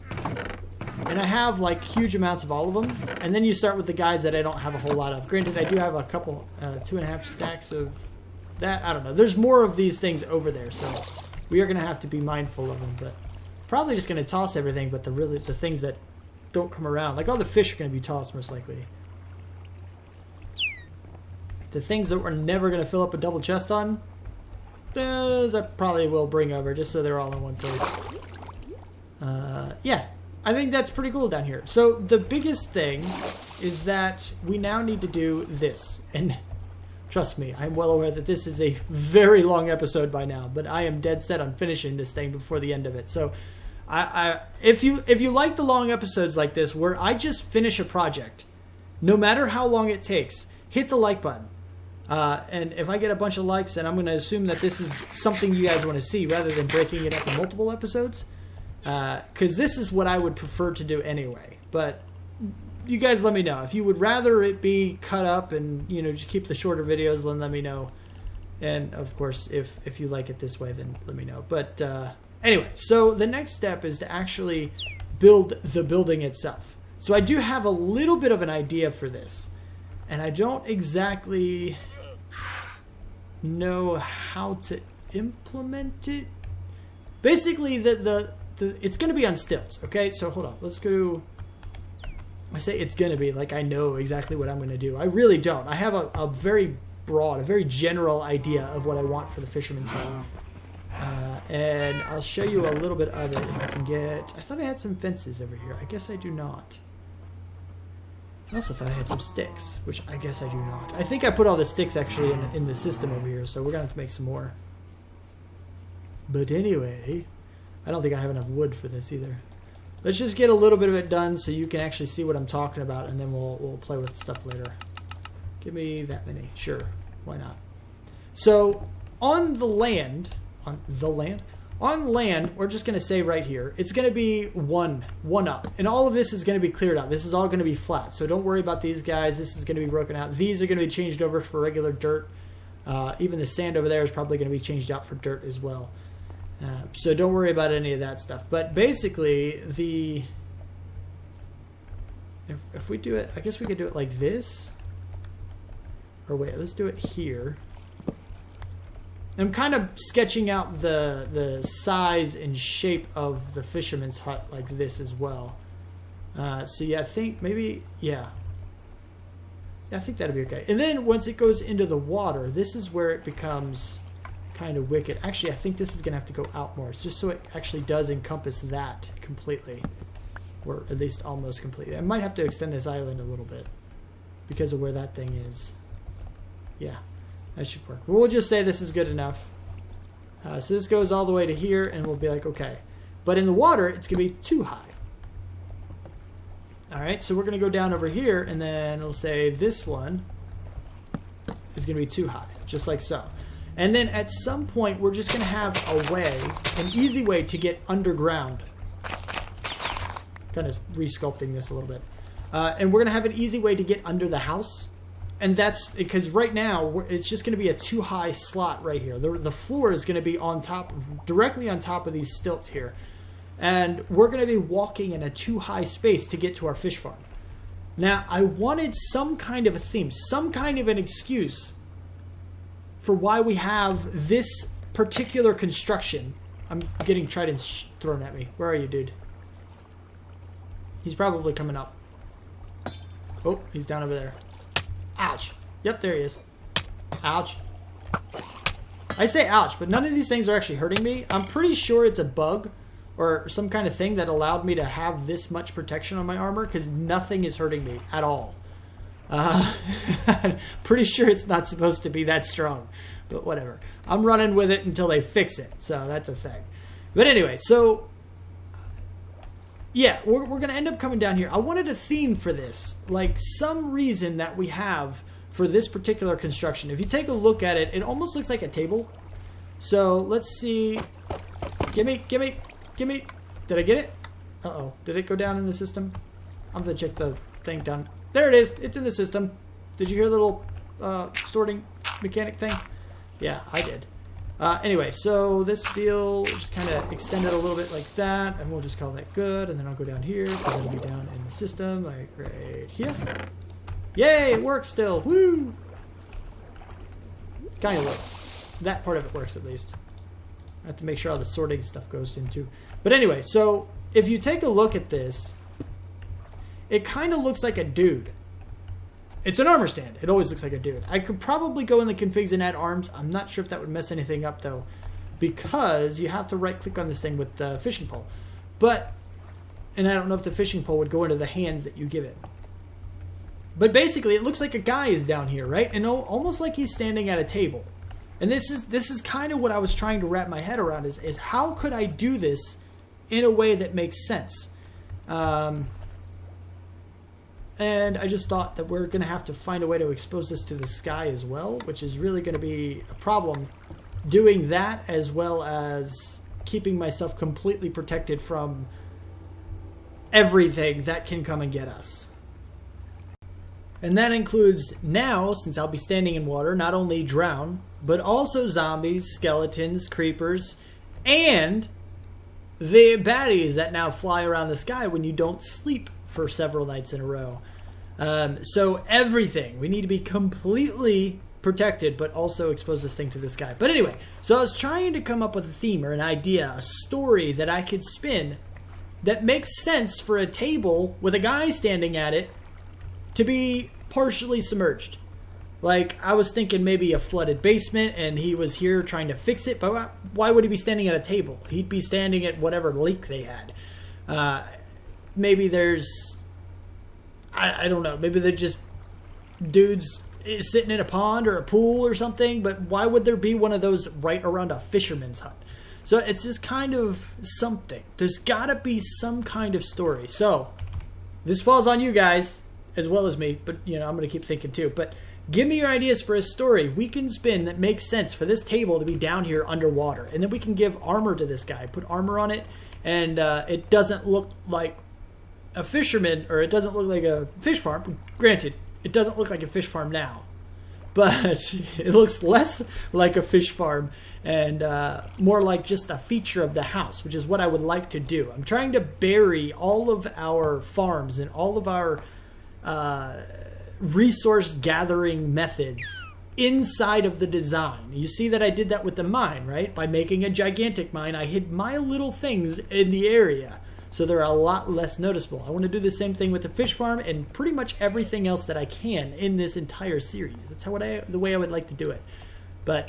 And I have, like, huge amounts of all of them. And then you start with the guys that I don't have a whole lot of. Granted, I do have a couple, 2.5 stacks of that. I don't know. There's more of these things over there, so we are going to have to be mindful of them. But probably just going to toss everything, but the things that don't come around. Like, all the fish are going to be tossed, most likely. The things that we're never going to fill up a double chest on, those I probably will bring over just so they're all in one place. Yeah, I think that's pretty cool down here. So the biggest thing is that we now need to do this. And trust me, I'm well aware that this is a very long episode by now, but I am dead set on finishing this thing before the end of it. So if you like the long episodes like this where I just finish a project, no matter how long it takes, hit the like button. And if I get a bunch of likes, then I'm going to assume that this is something you guys want to see rather than breaking it up in multiple episodes. Because this is what I would prefer to do anyway. But you guys let me know. If you would rather it be cut up and, just keep the shorter videos, then let me know. And, of course, if you like it this way, then let me know. But anyway, so the next step is to actually build the building itself. So I do have a little bit of an idea for this. And I don't exactly know how to implement it. Basically, it's going to be on stilts, okay? So hold on, let's go. I say it's going to be like I know exactly what I'm going to do. I really don't. I have a very broad, a very general idea of what I want for the fisherman's hut. And I'll show you a little bit of it if I can get. I thought I had some fences over here. I guess I do not. I also thought I had some sticks, which I guess I do not. I think I put all the sticks actually in the system over here, so we're going to have to make some more. But anyway, I don't think I have enough wood for this either. Let's just get a little bit of it done so you can actually see what I'm talking about, and then we'll play with stuff later. Give me that many. Sure. Why not? So, on land, we're just going to say right here, it's going to be one up. And all of this is going to be cleared out. This is all going to be flat. So don't worry about these guys. This is going to be broken out. These are going to be changed over for regular dirt. Even the sand over there is probably going to be changed out for dirt as well. So don't worry about any of that stuff. But basically, if we do it, I guess we could do it like this. Or wait, let's do it here. I'm kind of sketching out the size and shape of the fisherman's hut like this as well. So yeah, I think maybe, yeah, I think that'll be okay. And then once it goes into the water, this is where it becomes kind of wicked. Actually, I think this is going to have to go out more. It's just so it actually does encompass that completely. Or at least almost completely. I might have to extend this island a little bit because of where that thing is. Yeah, that should work. We'll just say this is good enough. So this goes all the way to here, and we'll be like, okay. But in the water, it's going to be too high. All right, so we're going to go down over here, and then we'll say this one is going to be too high, just like so. And then at some point, we're just going to have a way, an easy way to get underground. Kind of re-sculpting this a little bit. And we're going to have an easy way to get under the house. And that's because right now, it's just going to be a too high slot right here. The floor is going to be on top, directly on top of these stilts here. And we're going to be walking in a too high space to get to our fish farm. Now, I wanted some kind of a theme, some kind of an excuse for why we have this particular construction. I'm getting tridents thrown at me. Where are you, dude? He's probably coming up. Oh, he's down over there. Ouch. Yep, there he is. Ouch. I say ouch, but none of these things are actually hurting me. I'm pretty sure it's a bug or some kind of thing that allowed me to have this much protection on my armor because nothing is hurting me at all. Pretty sure it's not supposed to be that strong, but whatever. I'm running with it until they fix it, so that's a thing. But anyway, so yeah, we're going to end up coming down here. I wanted a theme for this, like some reason that we have for this particular construction. If you take a look at it, it almost looks like a table. So let's see. Gimme. Did I get it? Uh-oh. Did it go down in the system? I'm going to check the thing down. There it is. It's in the system. Did you hear the little sorting mechanic thing? Yeah, I did. Anyway, so this deal, we'll just kind of extend it a little bit like that, and we'll just call that good, and then I'll go down here, because it'll be down in the system, like right here. Yay, it works still. Woo! Kind of works. That part of it works, at least. I have to make sure all the sorting stuff goes in, too. But anyway, so if you take a look at this, it kind of looks like a dude. It's an armor stand. It always looks like a dude. I could probably go in the configs and add arms. I'm not sure if that would mess anything up, though, because you have to right-click on this thing with the fishing pole. And I don't know if the fishing pole would go into the hands that you give it. But basically, it looks like a guy is down here, right? And almost like he's standing at a table. And this is kind of what I was trying to wrap my head around is how could I do this in a way that makes sense? And I just thought that we're going to have to find a way to expose this to the sky as well, which is really going to be a problem doing that as well as keeping myself completely protected from everything that can come and get us. And that includes now, since I'll be standing in water, not only drown, but also zombies, skeletons, creepers, and the baddies that now fly around the sky when you don't sleep for several nights in a row. So everything. We need to be completely protected, but also expose this thing to the sky. But anyway, so I was trying to come up with a theme or an idea, a story that I could spin that makes sense for a table with a guy standing at it to be partially submerged. Like, I was thinking maybe a flooded basement and he was here trying to fix it, but why would he be standing at a table? He'd be standing at whatever lake they had. Maybe there's, I don't know, maybe they're just dudes sitting in a pond or a pool or something, but why would there be one of those right around a fisherman's hut? So it's just kind of something. There's got to be some kind of story. So this falls on you guys as well as me, but you know, I'm going to keep thinking too. But give me your ideas for a story we can spin that makes sense for this table to be down here underwater. And then we can give armor to this guy, put armor on it, and it doesn't look like a fisherman, or it doesn't look like a fish farm. Granted, it doesn't look like a fish farm now, but it looks less like a fish farm and more like just a feature of the house, which is what I would like to do. I'm trying to bury all of our farms and all of our resource gathering methods inside of the design. You see that I did that with the mine, right? By making a gigantic mine, I hid my little things in the area, so they're a lot less noticeable. I want to do the same thing with the fish farm and pretty much everything else that I can in this entire series. That's the way I would like to do it. But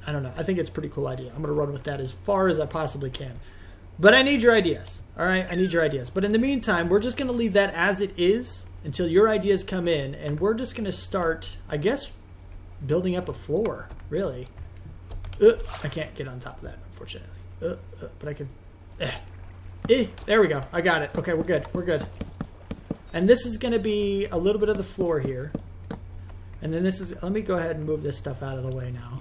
I don't know. I think it's a pretty cool idea. I'm going to run with that as far as I possibly can. But I need your ideas. All right? I need your ideas. But in the meantime, we're just going to leave that as it is until your ideas come in. And we're just going to start, I guess, building up a floor, really. I can't get on top of that, unfortunately. But I can... there we go. I got it. Okay, we're good. We're good. And this is going to be a little bit of the floor here. And then this is... Let me go ahead and move this stuff out of the way now.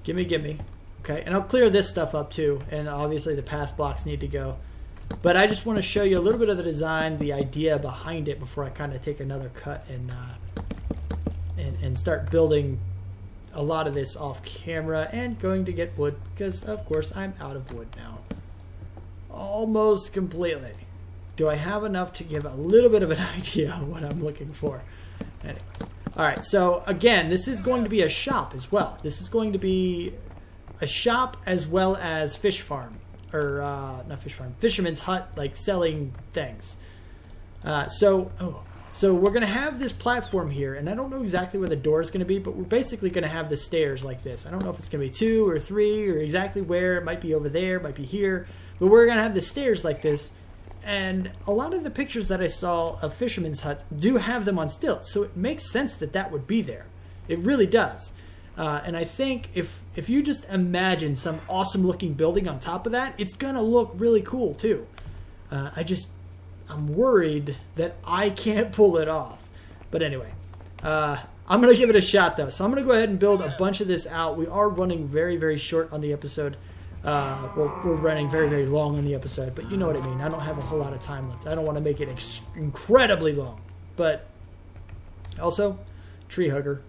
Gimme. Okay, and I'll clear this stuff up too. And obviously the path blocks need to go. But I just want to show you a little bit of the design, the idea behind it before I kind of take another cut and start building a lot of this off camera and going to get wood because of course I'm out of wood now. Almost completely. Do I have enough to give a little bit of an idea of what I'm looking for? Anyway. Alright, so again, this is going to be a shop as well. This is going to be a shop as well as fish farm. Or, not fish farm, fisherman's hut, like selling things. So we're going to have this platform here, and I don't know exactly where the door is going to be, but we're basically going to have the stairs like this. I don't know if it's going to be 2 or 3 or exactly where. It might be over there, it might be here. But we're going to have the stairs like this. And a lot of the pictures that I saw of fishermen's huts do have them on stilts, so it makes sense that that would be there. It really does. And I think if you just imagine some awesome looking building on top of that, it's going to look really cool too. I'm worried that I can't pull it off. But anyway, I'm going to give it a shot though. So I'm going to go ahead and build a bunch of this out. We are running very, very short on the episode. Well, we're running very, very long on the episode, but you know what I mean. I don't have a whole lot of time left. I don't want to make it incredibly long. But also, tree hugger.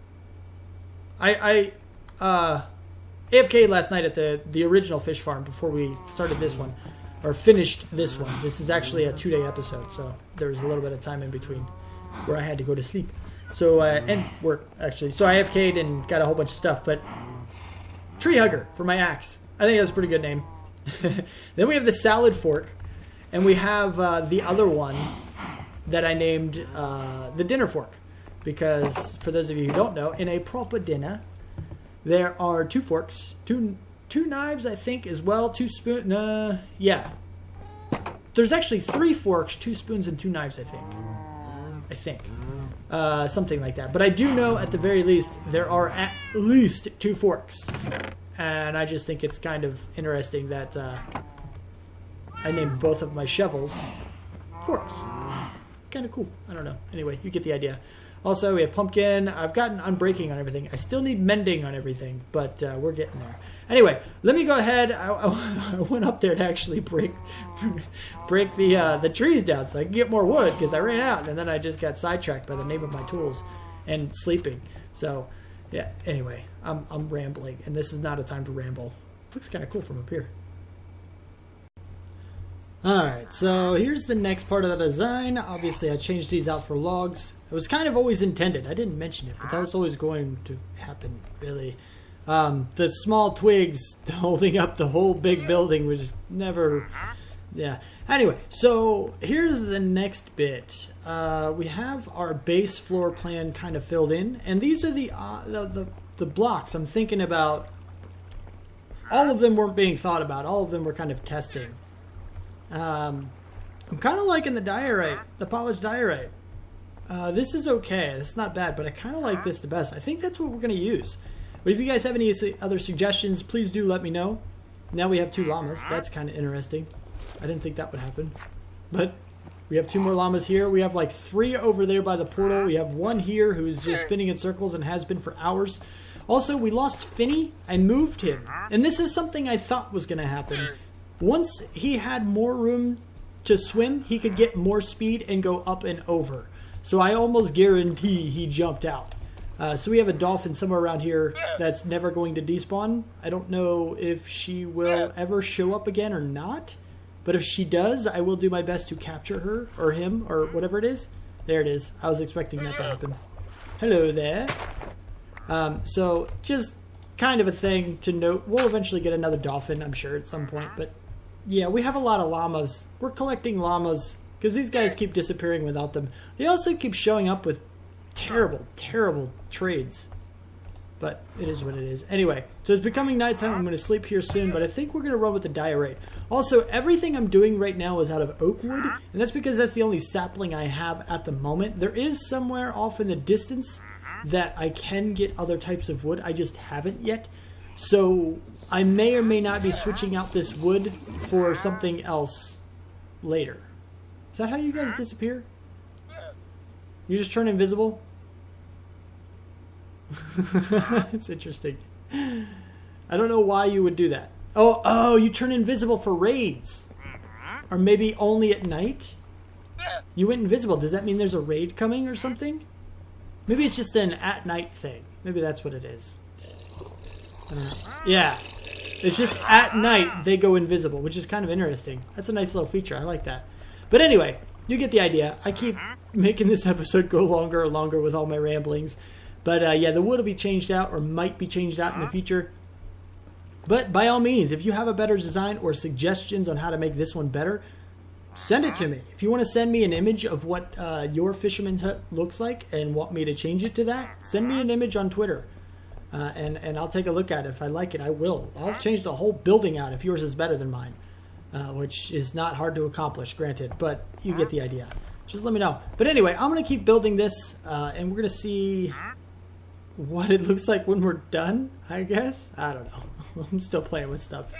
I AFK'd last night at the original fish farm before we started this one, or finished this one. This is actually a 2-day episode, so there was a little bit of time in between where I had to go to sleep. So and work actually. So I AFK'd and got a whole bunch of stuff, but tree hugger for my axe. I think that's a pretty good name. Then we have the salad fork, and we have the other one that I named the dinner fork. Because, for those of you who don't know, in a proper dinner, there are 2 forks, two knives, I think, as well, 2 spoons, yeah. There's actually 3 forks, 2 spoons, and 2 knives, I think. Something like that. But I do know, at the very least, there are at least 2 forks. And I just think it's kind of interesting that I named both of my shovels forks. Kind of cool. I don't know. Anyway, you get the idea. Also, we have pumpkin. I've gotten unbreaking on everything. I still need mending on everything, but we're getting there. Anyway, let me go ahead. I went up there to actually break the trees down so I can get more wood because I ran out, and then I just got sidetracked by the name of my tools and sleeping. So, yeah. Anyway, I'm rambling, and this is not a time to ramble. Looks kind of cool from up here. Alright, so here's the next part of the design. Obviously, I changed these out for logs. It was kind of always intended. I didn't mention it, but that was always going to happen, really. The small twigs holding up the whole big building was never... Yeah. Anyway, so here's the next bit. We have our base floor plan kind of filled in, and these are the blocks I'm thinking about. All of them weren't being thought about. All of them were kind of testing. I'm kind of liking the diorite, the polished diorite. This is okay. It's not bad, but I kind of like this the best. I think that's what we're going to use. But if you guys have any other suggestions, please do let me know. Now we have 2 llamas. That's kind of interesting. I didn't think that would happen. But we have 2 more llamas here. We have like 3 over there by the portal. We have 1 here who's just spinning in circles and has been for hours. Also, we lost Finny. I moved him. And this is something I thought was going to happen. Once he had more room to swim, he could get more speed and go up and over. So I almost guarantee he jumped out. So we have a dolphin somewhere around here that's never going to despawn. I don't know if she will ever show up again or not. But if she does, I will do my best to capture her or him or whatever it is. There it is. I was expecting that to happen. Hello there. So just kind of a thing to note. We'll eventually get another dolphin, I'm sure, at some point. But yeah, we have a lot of llamas. We're collecting llamas because these guys keep disappearing without them. They also keep showing up with terrible, terrible trades. But it is what it is. Anyway, so it's becoming nighttime. I'm going to sleep here soon, but I think we're going to run with the diorite. Also, everything I'm doing right now is out of oak wood, and that's because that's the only sapling I have at the moment. There is somewhere off in the distance that I can get other types of wood. I just haven't yet. So I may or may not be switching out this wood for something else later. Is that how you guys disappear? You just turn invisible? It's interesting. I don't know why you would do that. Oh, you turn invisible for raids. Or maybe only at night? You went invisible. Does that mean there's a raid coming or something? Maybe it's just an at night thing. Maybe that's what it is. I don't know. Yeah. It's just at night they go invisible, which is kind of interesting. That's a nice little feature. I like that. But anyway, you get the idea. I keep making this episode go longer and longer with all my ramblings. But yeah, the wood will be changed out or might be changed out in the future. But by all means, if you have a better design or suggestions on how to make this one better, send it to me. If you want to send me an image of what your fisherman's hut looks like and want me to change it to that, send me an image on Twitter. And I'll take a look at it. If I like it, I will. I'll change the whole building out if yours is better than mine. Which is not hard to accomplish, granted. But you get the idea. Just let me know. But anyway, I'm going to keep building this. And we're going to see what it looks like when we're done, I guess. I don't know. I'm still playing with stuff.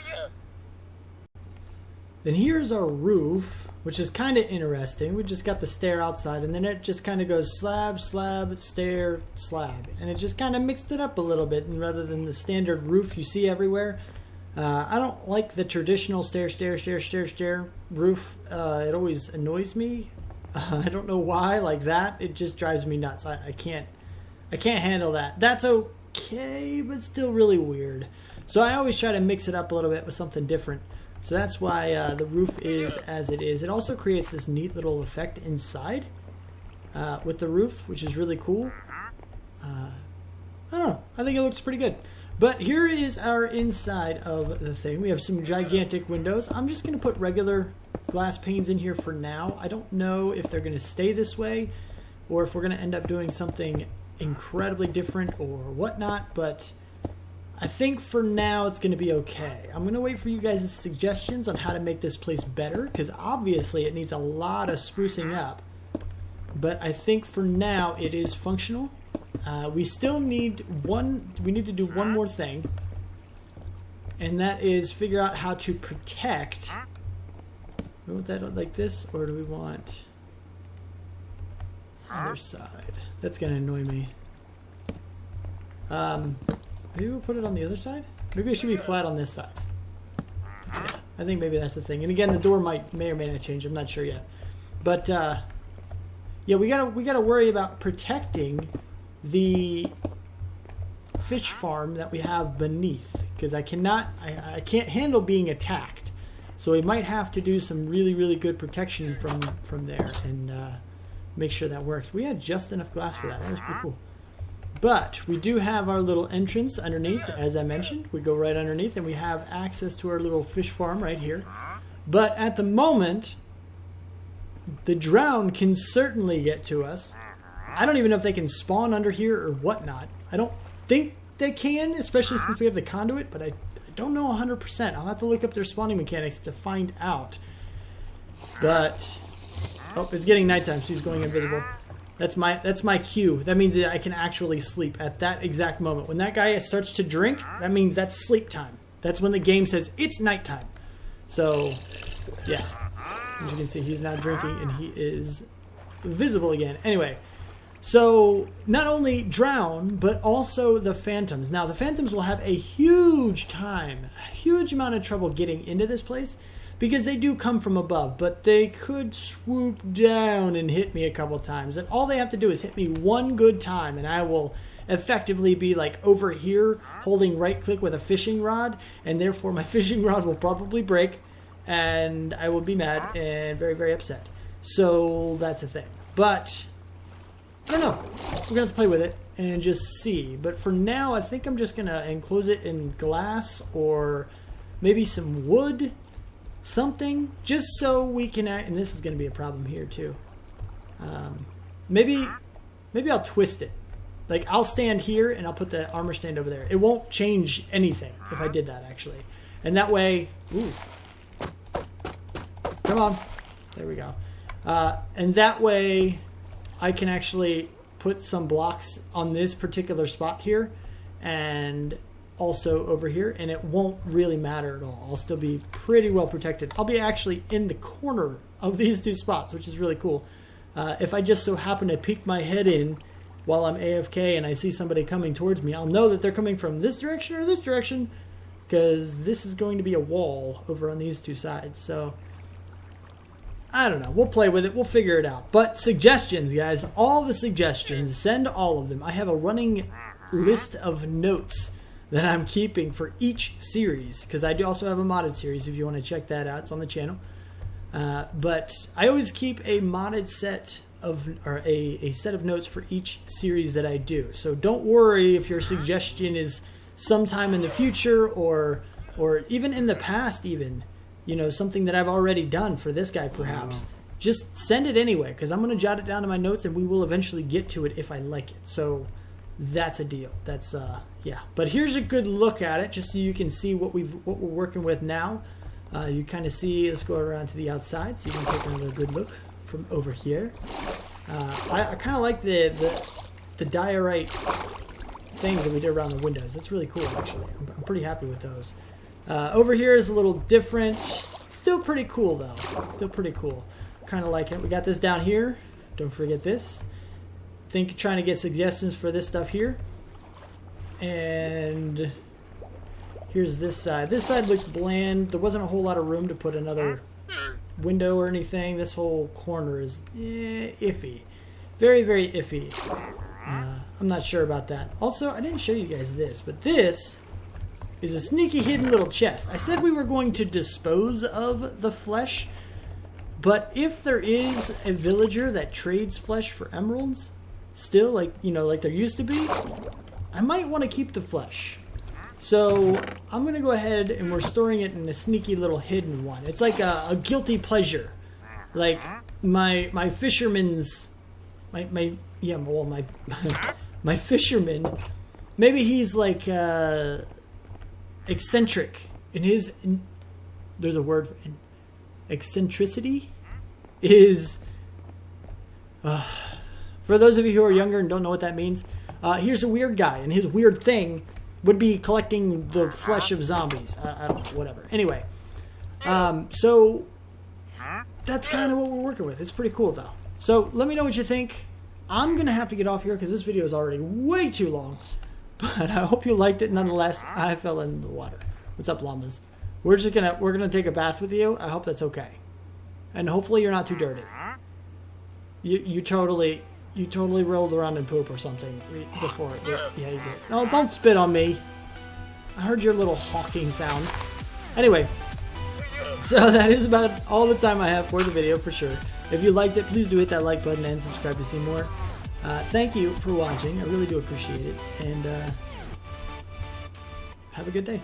Then here's our roof, which is kind of interesting. We just got the stair outside, and then it just kind of goes slab, slab, stair, slab. And it just kind of mixed it up a little bit, and rather than the standard roof you see everywhere. I don't like the traditional stair, stair, stair, stair, stair roof. It always annoys me. I don't know why, like that. It just drives me nuts. I can't handle that. That's okay, but still really weird. So I always try to mix it up a little bit with something different. So that's why the roof is as it is. It also creates this neat little effect inside with the roof, which is really cool. I don't know. I think it looks pretty good. But here is our inside of the thing. We have some gigantic windows. I'm just going to put regular glass panes in here for now. I don't know if they're going to stay this way or if we're going to end up doing something incredibly different or whatnot, but I think for now it's going to be okay. I'm going to wait for you guys' suggestions on how to make this place better, because obviously it needs a lot of sprucing up, but I think for now it is functional. We still need we need to do one more thing, and that is figure out how to protect. We want that like this, or do we want other side? That's going to annoy me. Maybe we'll put it on the other side? Maybe it should be flat on this side. Yeah, I think maybe that's the thing. And again, the door may or may not change. I'm not sure yet. But yeah, we gotta worry about protecting the fish farm that we have beneath, because I can't handle being attacked. So we might have to do some really good protection from there and make sure that works. We had just enough glass for that. That was pretty cool. But we do have our little entrance underneath, as I mentioned. We go right underneath, and we have access to our little fish farm right here. But at the moment, the drown can certainly get to us. I don't even know if they can spawn under here or whatnot. I don't think they can, especially since we have the conduit, but I don't know 100%. I'll have to look up their spawning mechanics to find out. But, oh, it's getting nighttime, so he's going invisible. That's my cue. That means that I can actually sleep at that exact moment. When that guy starts to drink, that means that's sleep time. That's when the game says it's nighttime. So, yeah. As you can see, he's now drinking and he is visible again. Anyway, so not only drown, but also the phantoms. Now, the phantoms will have a huge amount of trouble getting into this place, because they do come from above, but they could swoop down and hit me a couple times. And all they have to do is hit me one good time, and I will effectively be like over here holding right click with a fishing rod, and therefore my fishing rod will probably break, and I will be mad and very upset. So that's a thing. But I don't know. We're gonna have to play with it and just see. But for now, I think I'm just gonna enclose it in glass or maybe some wood. Something, just so we can act, and this is going to be a problem here too. Maybe I'll twist it. Like, I'll stand here and I'll put the armor stand over there. It won't change anything if I did that, actually. And that way, ooh, come on, there we go. And that way I can actually put some blocks on this particular spot here and also over here, and it won't really matter at all. I'll still be pretty well protected. I'll be actually in the corner of these two spots, which is really cool. If I just so happen to peek my head in while I'm AFK and I see somebody coming towards me, I'll know that they're coming from this direction or this direction, because this is going to be a wall over on these two sides. So I don't know. We'll play with it. We'll figure it out. But suggestions, guys. All the suggestions. Send all of them. I have a running list of notes that I'm keeping for each series, because I do also have a modded series if you want to check that out. It's on the channel. But I always keep a modded set of, or a set of notes for each series that I do. So don't worry if your suggestion is sometime in the future or even in the past, even, you know, something that I've already done for this guy perhaps. Just send it anyway, because I'm going to jot it down in my notes and we will eventually get to it if I like it. So that's a deal. That's yeah. But here's a good look at it, just so you can see what we're working with now. You kind of see. Let's go around to the outside, so you can take another good look from over here. I kind of like the diorite things that we did around the windows. That's really cool, actually. I'm pretty happy with those. Over here is a little different. Still pretty cool though. Still pretty cool. Kind of like it. We got this down here. Don't forget this. Trying to get suggestions for this stuff here. And here's this side. This side looks bland. There wasn't a whole lot of room to put another window or anything. This whole corner is iffy. Very, very iffy. I'm not sure about that. Also, I didn't show you guys this, but this is a sneaky hidden little chest. I said we were going to dispose of the flesh, but if there is a villager that trades flesh for emeralds, still, like, you know, like there used to be, I might want to keep the flesh. So I'm going to go ahead and we're storing it in a sneaky little hidden one. It's like a guilty pleasure. Like my fisherman's, my fisherman, maybe he's like eccentric in his, there's a word, eccentricity is, for those of you who are younger and don't know what that means, here's a weird guy, and his weird thing would be collecting the flesh of zombies. I don't know, whatever. Anyway, so that's kind of what we're working with. It's pretty cool, though. So let me know what you think. I'm going to have to get off here because this video is already way too long. But I hope you liked it nonetheless. I fell in the water. What's up, llamas? We're gonna take a bath with you. I hope that's okay. And hopefully you're not too dirty. You totally rolled around in poop or something before. Yeah, you did. No, don't spit on me. I heard your little hawking sound. Anyway, so that is about all the time I have for the video, for sure. If you liked it, please do hit that like button and subscribe to see more. Thank you for watching. I really do appreciate it. And have a good day.